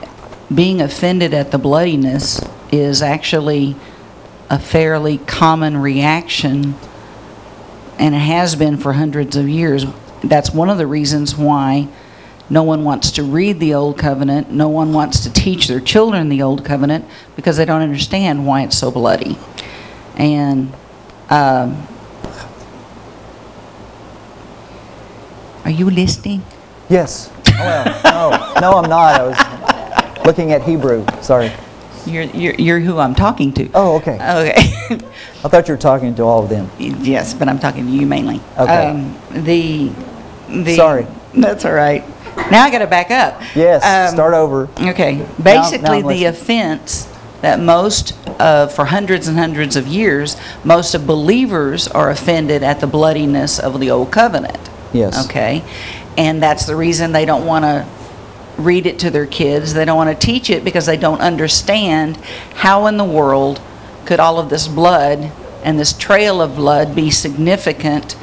[SPEAKER 7] being offended at the bloodiness is actually a fairly common reaction, and it has been for hundreds of years. That's one of the reasons why no one wants to read the Old Covenant, no one wants to teach their children the Old Covenant, because they don't understand why it's so bloody. And are you listening?
[SPEAKER 1] Yes. Well, no, I'm not. I was looking at Hebrew. Sorry.
[SPEAKER 7] You're who I'm talking to.
[SPEAKER 1] Oh, okay.
[SPEAKER 7] Okay.
[SPEAKER 1] I thought you were talking to all of them.
[SPEAKER 7] Yes, but I'm talking to you mainly.
[SPEAKER 1] Okay.
[SPEAKER 7] Sorry. That's all right. Now I got to back up.
[SPEAKER 1] Yes. Start over.
[SPEAKER 7] Okay.
[SPEAKER 1] Now
[SPEAKER 7] Basically,
[SPEAKER 1] I'm
[SPEAKER 7] the
[SPEAKER 1] listening.
[SPEAKER 7] offense that most, for hundreds and hundreds of years, most of believers are offended at the bloodiness of the Old Covenant.
[SPEAKER 1] Yes.
[SPEAKER 7] Okay. And that's the reason they don't want to read it to their kids. They don't want to teach it because they don't understand how in the world could all of this blood and this trail of blood be significant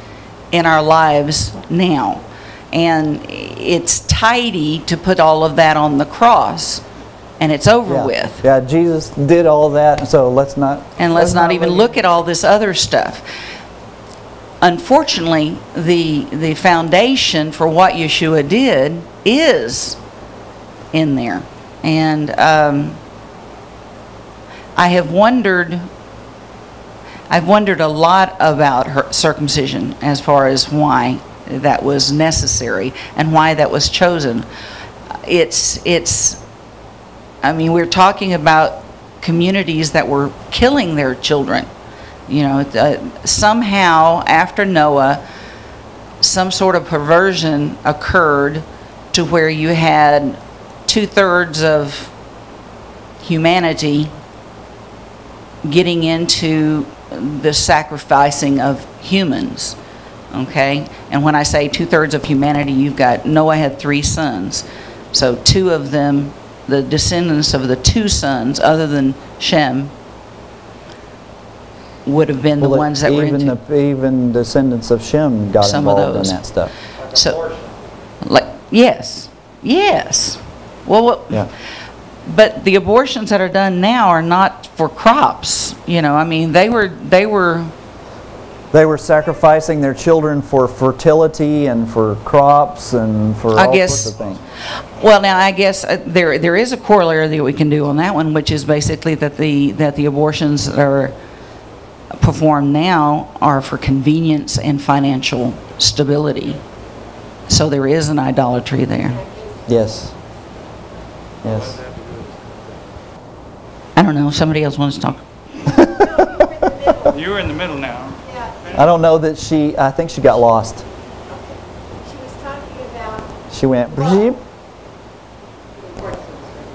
[SPEAKER 7] in our lives now. And it's tidy to put all of that on the cross, and it's over with.
[SPEAKER 1] Yeah, Jesus did all that, so let's not...
[SPEAKER 7] And let's not even look at all this other stuff. Unfortunately, the foundation for what Yeshua did is in there. And I've wondered a lot about her circumcision as far as why that was necessary and why that was chosen. I mean, we're talking about communities that were killing their children. You know, somehow after Noah, some sort of perversion occurred to where you had 2/3 of humanity getting into the sacrificing of humans. Okay? And when I say 2/3 of humanity, you've got, Noah had 3 sons. So 2 of them, the descendants of the 2 sons, other than Shem, would have been the ones that were into...
[SPEAKER 1] Even descendants of Shem got
[SPEAKER 7] some of
[SPEAKER 1] involved
[SPEAKER 7] those.
[SPEAKER 1] in that stuff.
[SPEAKER 7] So, like, yes. Well,
[SPEAKER 1] Yeah.
[SPEAKER 7] but the abortions that are done now are not for crops. You know, I mean, they were
[SPEAKER 1] They were sacrificing their children for fertility and for crops and for all sorts of things.
[SPEAKER 7] Well, now I guess there is a corollary that we can do on that one, which is basically that the abortions that are performed now are for convenience and financial stability. So there is an idolatry there.
[SPEAKER 1] Yes. Yes.
[SPEAKER 7] I don't know. Somebody else wants to talk.
[SPEAKER 9] You're in the middle now.
[SPEAKER 1] I don't know that I think she got lost.
[SPEAKER 5] She was talking
[SPEAKER 1] she went, "Beep."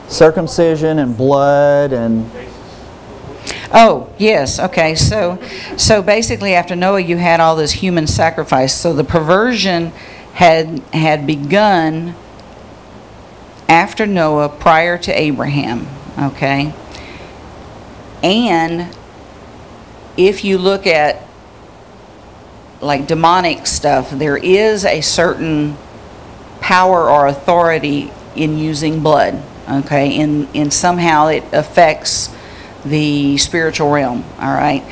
[SPEAKER 1] Circumcision and blood and...
[SPEAKER 7] Oh, yes, okay. So basically after Noah you had all this human sacrifice. So the perversion had begun after Noah, prior to Abraham, okay? And if you look at like demonic stuff, there is a certain power or authority in using blood, okay? In somehow it affects the spiritual realm, all right?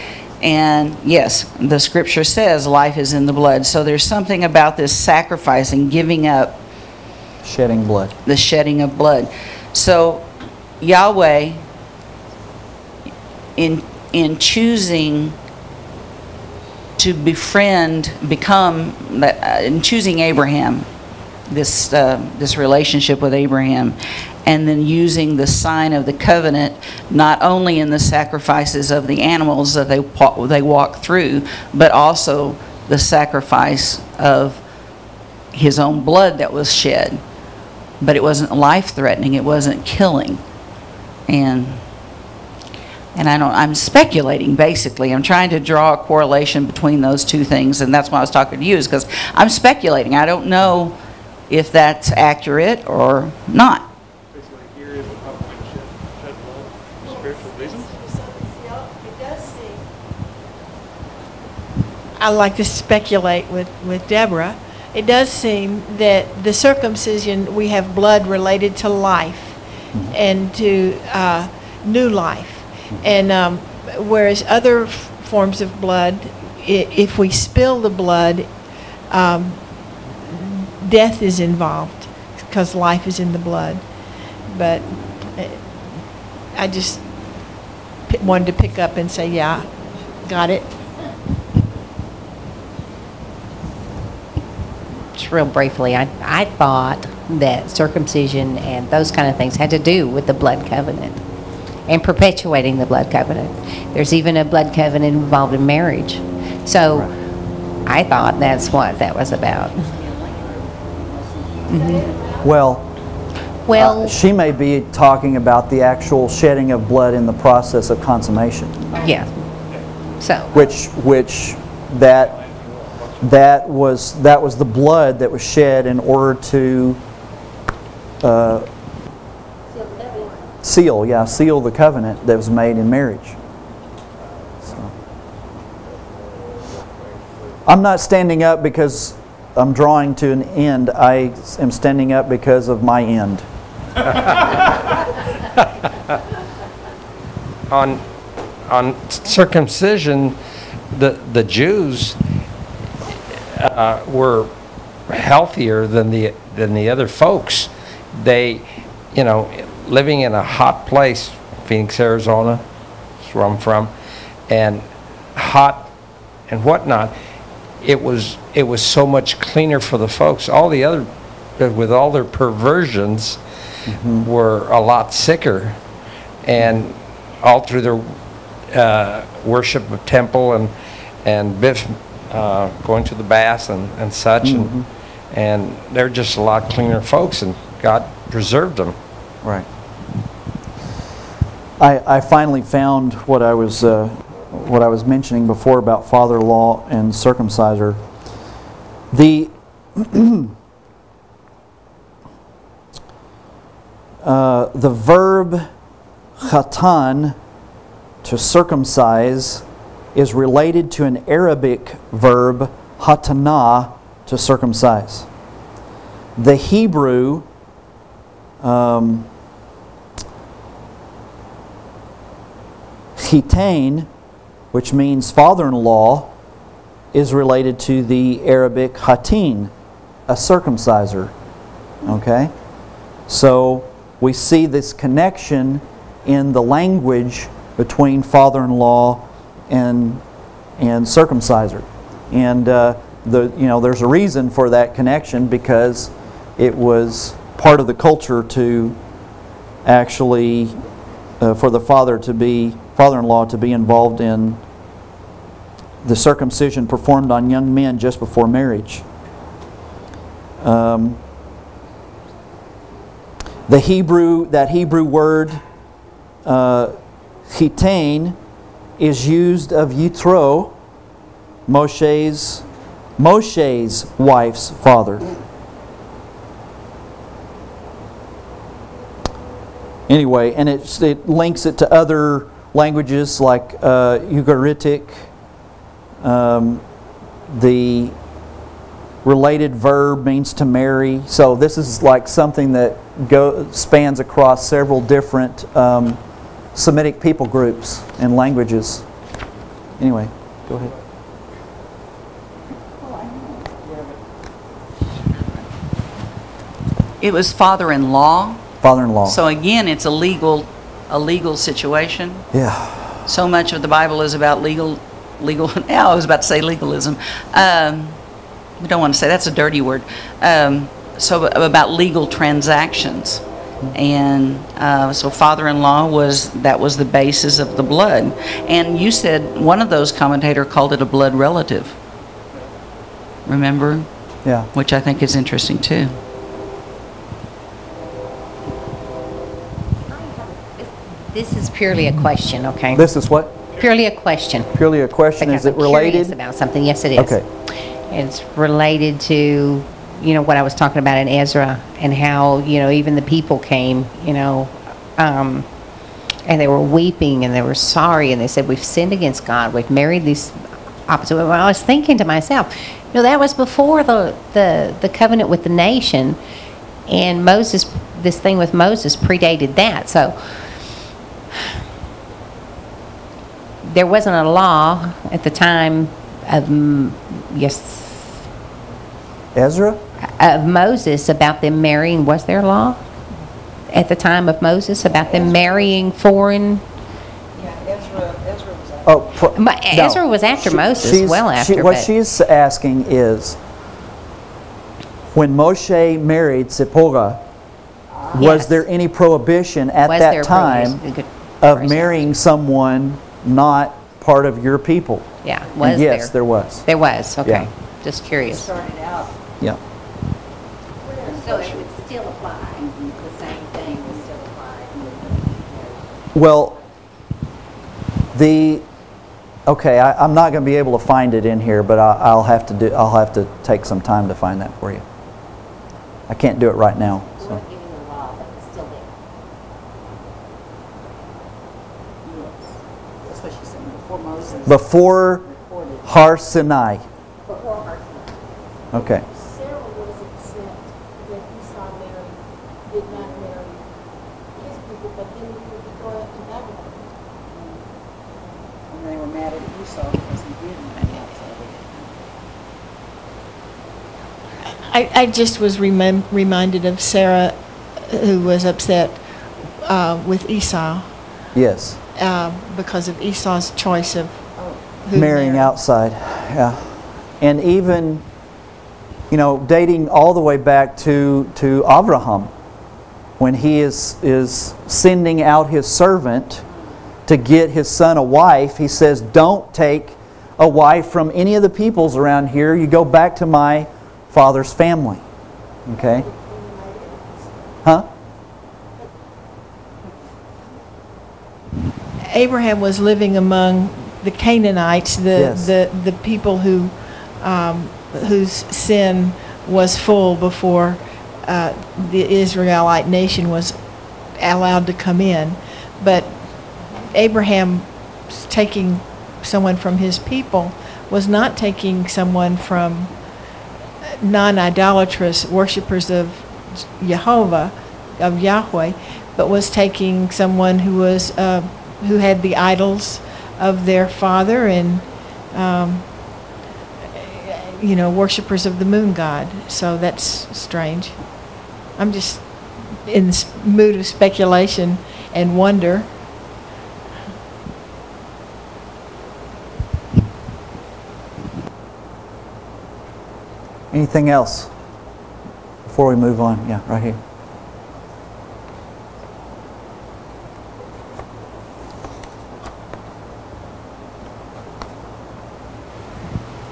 [SPEAKER 7] And yes, the scripture says life is in the blood. So there's something about this sacrificing, giving up,
[SPEAKER 1] shedding blood.
[SPEAKER 7] the shedding of blood. So Yahweh, in choosing to in choosing Abraham, this relationship with Abraham, and then using the sign of the covenant, not only in the sacrifices of the animals that they walk through, but also the sacrifice of his own blood that was shed. But it wasn't life-threatening, it wasn't killing. And I'm speculating, basically. I'm trying to draw a correlation between those two things, and that's why I was talking to you, is because I'm speculating. I don't know if that's accurate or not.
[SPEAKER 9] Basically, here is the public shed blood for spiritual reasons.
[SPEAKER 5] It does seem,
[SPEAKER 10] I like to speculate with Deborah. It does seem that the circumcision, we have blood related to life and to new life. And whereas other forms of blood, if we spill the blood, death is involved because life is in the blood. But I just wanted to pick up and say, yeah, got it.
[SPEAKER 2] Just real briefly, I thought that circumcision and those kind of things had to do with the blood covenant and perpetuating the blood covenant. There's even a blood covenant involved in marriage. So I thought that's what that was about.
[SPEAKER 1] Well, she may be talking about the actual shedding of blood in the process of consummation.
[SPEAKER 2] Yeah. So.
[SPEAKER 1] Which that was the blood that was shed in order to seal the covenant that was made in marriage. So, I'm not standing up because I'm drawing to an end. I am standing up because of my end.
[SPEAKER 6] On circumcision, the Jews were healthier than the other folks. They, living in a hot place, Phoenix, Arizona, that's where I'm from, and hot and whatnot, it was so much cleaner for the folks. All the other, with all their perversions, were a lot sicker, and all through their worship of temple and going to the baths and such, and they're just a lot cleaner folks, and God preserved them.
[SPEAKER 1] Right. I finally found what I was mentioning before about father-in-law and circumciser. The the verb khatan, to circumcise, is related to an Arabic verb hatana, to circumcise. The Hebrew khitain, which means father-in-law, is related to the Arabic hatin, a circumciser. Okay? So we see this connection in the language between father-in-law and circumciser. And there's a reason for that connection, because it was part of the culture to actually for the father-in-law to be involved in the circumcision performed on young men just before marriage. that Hebrew word, chitain, is used of Yitro, Moshe's wife's father. Anyway, and it links it to other languages like Ugaritic. The related verb means to marry. So this is like something that spans across several different Semitic people groups and languages. Anyway, go ahead.
[SPEAKER 7] It was father-in-law.
[SPEAKER 1] Father-in-law.
[SPEAKER 7] So again, it's a legal situation.
[SPEAKER 1] Yeah.
[SPEAKER 7] So much of the Bible is about legal. Now I was about to say legalism. We don't want to say that's a dirty word. So about legal transactions, and so father-in-law was the basis of the blood. And you said one of those commentators called it a blood relative. Remember?
[SPEAKER 1] Yeah.
[SPEAKER 7] Which I think is interesting too.
[SPEAKER 2] This is purely a question, okay?
[SPEAKER 1] This is what?
[SPEAKER 2] Purely a question.
[SPEAKER 1] Purely a question.
[SPEAKER 2] Because
[SPEAKER 1] Is it
[SPEAKER 2] I'm curious
[SPEAKER 1] related?
[SPEAKER 2] about something. Yes, it is.
[SPEAKER 1] Okay.
[SPEAKER 2] It's related to, what I was talking about in Ezra, and how, even the people came, and they were weeping and they were sorry, and they said, we've sinned against God. We've married these opposite. Well, I was thinking to myself, that was before the covenant with the nation, and Moses, this thing with Moses predated that. So there wasn't a law at the time of,
[SPEAKER 1] Ezra?
[SPEAKER 2] Of Moses about them marrying. Was there a law at the time of Moses about them marrying foreign?
[SPEAKER 7] Yeah, Ezra was out.
[SPEAKER 1] Oh,
[SPEAKER 2] Ezra was after Moses, well after.
[SPEAKER 1] What she's asking is, when Moshe married Zipporah, was
[SPEAKER 2] Yes.
[SPEAKER 1] there any prohibition at
[SPEAKER 2] Was
[SPEAKER 1] that
[SPEAKER 2] there
[SPEAKER 1] time
[SPEAKER 2] prohibition?
[SPEAKER 1] of marrying someone not part of your people?
[SPEAKER 2] Yeah,
[SPEAKER 1] And
[SPEAKER 2] was there?
[SPEAKER 1] yes, there was.
[SPEAKER 2] There was, okay.
[SPEAKER 1] Yeah.
[SPEAKER 2] Just curious.
[SPEAKER 7] Started out.
[SPEAKER 1] Yeah.
[SPEAKER 2] So it would still apply, the same thing would still apply.
[SPEAKER 1] Well, okay, I'm not going to be able to find it in here, but I'll have to take some time to find that for you. I can't do it right now. So.
[SPEAKER 2] Giving the law, but it's still there.
[SPEAKER 7] That's what she said before Moses.
[SPEAKER 1] Before Har Sinai.
[SPEAKER 2] Before Har Sinai.
[SPEAKER 1] Okay.
[SPEAKER 5] Sarah was upset that Esau did not marry his people, but then he would go out to Babylon.
[SPEAKER 7] And they were mad at Esau because he did marry
[SPEAKER 10] I just was reminded of Sarah, who was upset with Esau
[SPEAKER 1] Yes.
[SPEAKER 10] because of Esau's choice of who
[SPEAKER 1] Marrying
[SPEAKER 10] married.
[SPEAKER 1] outside. Yeah. And even, dating all the way back to Abraham, when he is sending out his servant to get his son a wife, he says, don't take a wife from any of the peoples around here. You go back to my father's family. Okay? Huh?
[SPEAKER 10] Abraham was living among the Canaanites,
[SPEAKER 1] Yes.
[SPEAKER 10] the people who whose sin was full before the Israelite nation was allowed to come in. But Abraham taking someone from his people was not taking someone from non-idolatrous worshipers of Jehovah, of Yahweh, but was taking someone who was who had the idols of their father and worshipers of the moon god. So that's strange. I'm just in this mood of speculation and wonder.
[SPEAKER 1] Anything else before we move on? Yeah, right here.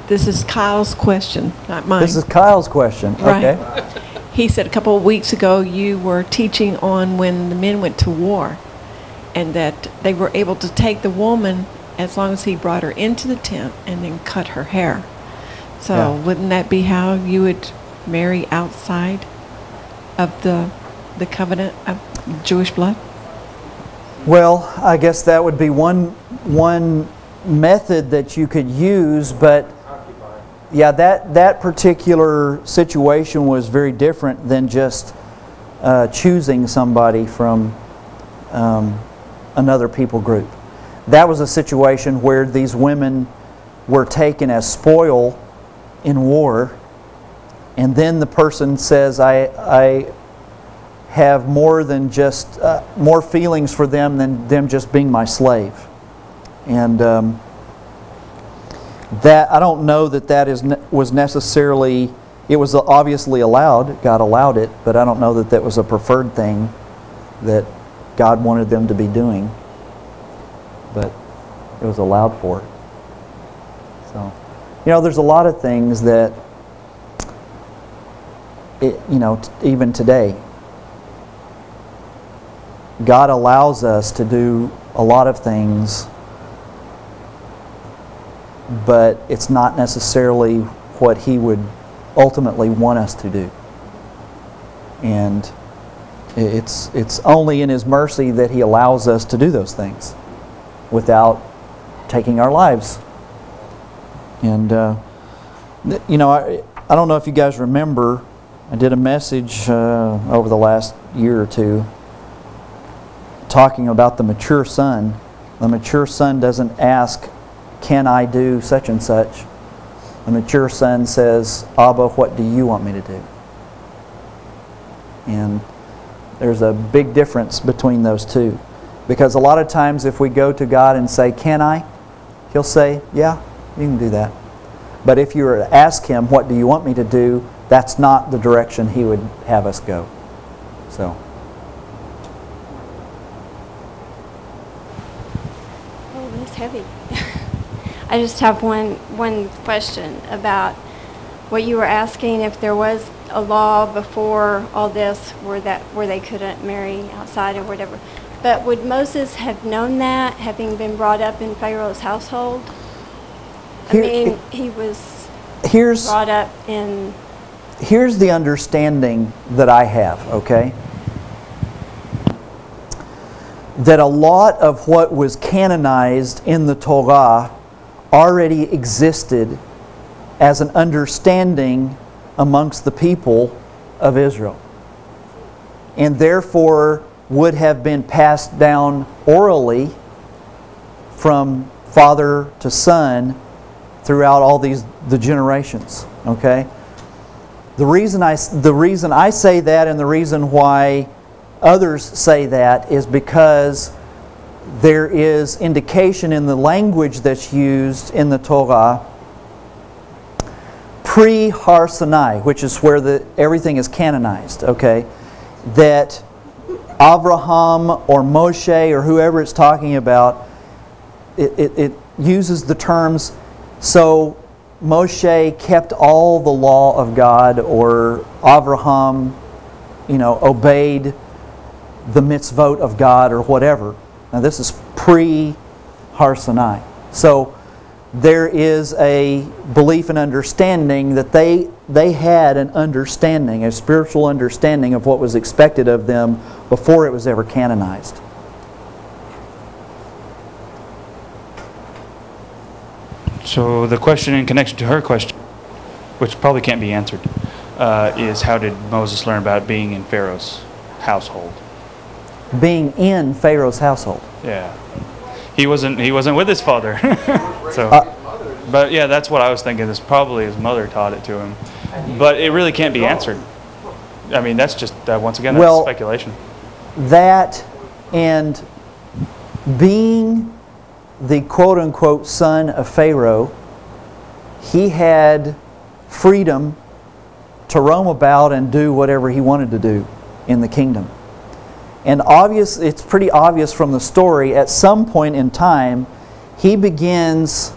[SPEAKER 11] This is Kyle's question, not mine.
[SPEAKER 1] This is Kyle's question.
[SPEAKER 11] Right.
[SPEAKER 1] Okay.
[SPEAKER 11] he said a couple of weeks ago you were teaching on when the men went to war, and that they were able to take the woman as long as he brought her into the tent and then cut her hair. So
[SPEAKER 1] Yeah.
[SPEAKER 11] wouldn't that be how you would marry outside of the covenant of Jewish blood?
[SPEAKER 1] Well, I guess that would be one method that you could use, but yeah, that particular situation was very different than just choosing somebody from another people group. That was a situation where these women were taken as spoil in war, and then the person says, I have more than just more feelings for them than them just being my slave. And that, I don't know that was necessarily, it was obviously allowed, God allowed it, but I don't know that was a preferred thing that God wanted them to be doing. But it was allowed for. So, there's a lot of things that, even today, God allows us to do a lot of things, but it's not necessarily what He would ultimately want us to do. And it's only in His mercy that He allows us to do those things without taking our lives. And I don't know if you guys remember, I did a message over the last year or two talking about the mature son. The mature son doesn't ask, can I do such and such? The mature son says, Abba, what do you want me to do? And there's a big difference between those two. Because a lot of times if we go to God and say, can I? He'll say, yeah, you can do that. But if you were to ask Him, what do you want me to do? That's not the direction He would have us go. So.
[SPEAKER 12] Oh, that's heavy. I just have one question about what you were asking, if there was a law before all this where they couldn't marry outside or whatever. But would Moses have known that, having been brought up in Pharaoh's household? He was brought up in...
[SPEAKER 1] Here's the understanding that I have, okay? That a lot of what was canonized in the Torah already existed as an understanding amongst the people of Israel, and therefore would have been passed down orally from father to son throughout all the generations. Okay, the reason I say that, and the reason why others say that, is because there is indication in the language that's used in the Torah pre-Har Sinai, which is where everything is canonized, okay, that Abraham or Moshe or whoever it's talking about, it uses the terms, so Moshe kept all the law of God, or Abraham, obeyed the mitzvot of God, or whatever. Now this is pre-Har Sinai. So there is a belief and understanding that they had an understanding, a spiritual understanding of what was expected of them before it was ever canonized.
[SPEAKER 13] So the question in connection to her question, which probably can't be answered, is how did Moses learn about being in Pharaoh's household?
[SPEAKER 1] Being in Pharaoh's household.
[SPEAKER 13] Yeah, he wasn't with his father. So, but yeah, that's what I was thinking. Is probably his mother taught it to him, but it really can't be answered. I mean, that's just once again that's speculation. That
[SPEAKER 1] and being the quote-unquote son of Pharaoh, he had freedom to roam about and do whatever he wanted to do in the kingdom. And it's pretty obvious from the story, at some point in time, he begins,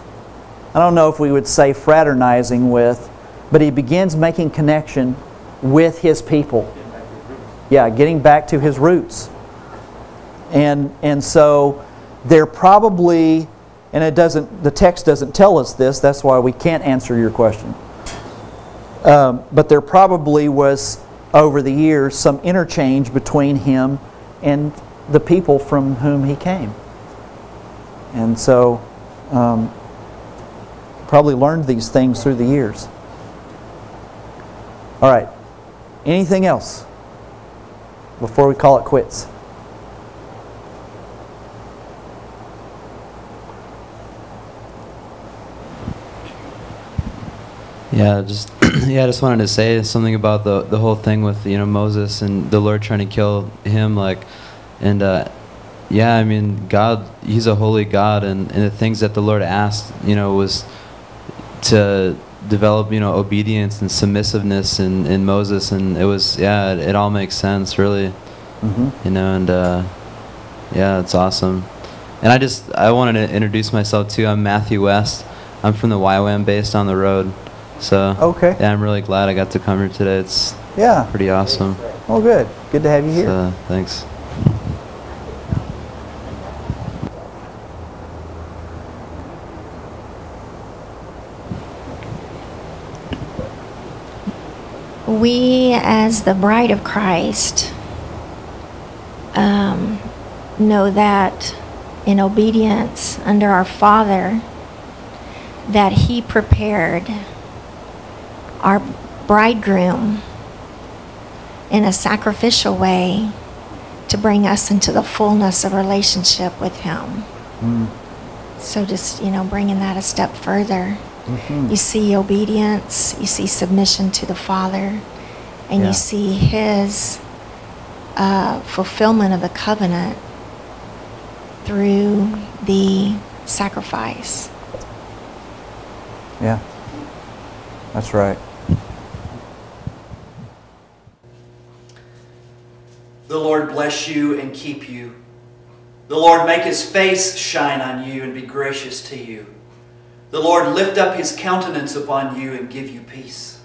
[SPEAKER 1] I don't know if we would say fraternizing with, but he begins making connection with His people. Yeah, getting back to His roots. And so they're probably, and the text doesn't tell us this, that's why we can't answer your question. But there probably was, over the years, some interchange between Him and the people from whom He came. And so, probably learned these things through the years. All right. Anything else before we call it quits?
[SPEAKER 3] Yeah, I just wanted to say something about the whole thing with Moses and the Lord trying to kill him, yeah, I mean, God, He's a holy God, and the things that the Lord asked, was to develop, obedience and submissiveness in Moses, and it was, yeah, it all makes sense, really, yeah, it's awesome. And I wanted to introduce myself too. I'm Matthew West. I'm from the YWAM based on the road. So,
[SPEAKER 1] okay.
[SPEAKER 3] Yeah, I'm really glad I got to come here today. It's pretty awesome.
[SPEAKER 1] Oh, good. Good to have you here.
[SPEAKER 3] So, thanks.
[SPEAKER 14] We, as the bride of Christ, know that in obedience under our Father, that He prepared our bridegroom in a sacrificial way to bring us into the fullness of relationship with Him. So just, bringing that a step further. You see obedience, you see submission to the Father, and you see His fulfillment of the covenant through the sacrifice.
[SPEAKER 1] Yeah, that's right.
[SPEAKER 15] The Lord bless you and keep you. The Lord make His face shine on you and be gracious to you. The Lord lift up His countenance upon you and give you peace.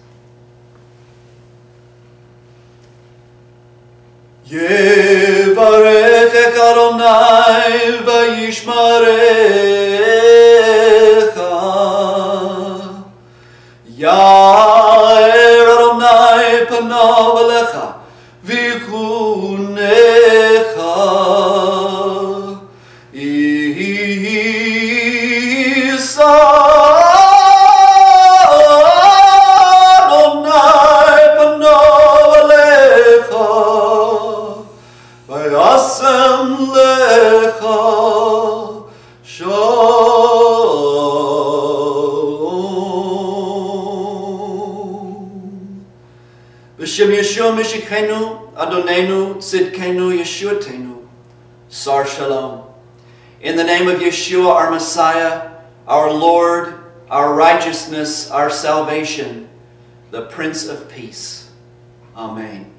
[SPEAKER 15] Yevarechek Adonai v'yishmarecha. Yair Adonai panav alecha v'yichunecha. B'shem Yeshua Mishikenu, Adonenu, Tzidkenu, Yeshuatenu, Sar Shalom. In the name of Yeshua, our Messiah, our Lord, our righteousness, our salvation, the Prince of Peace. Amen.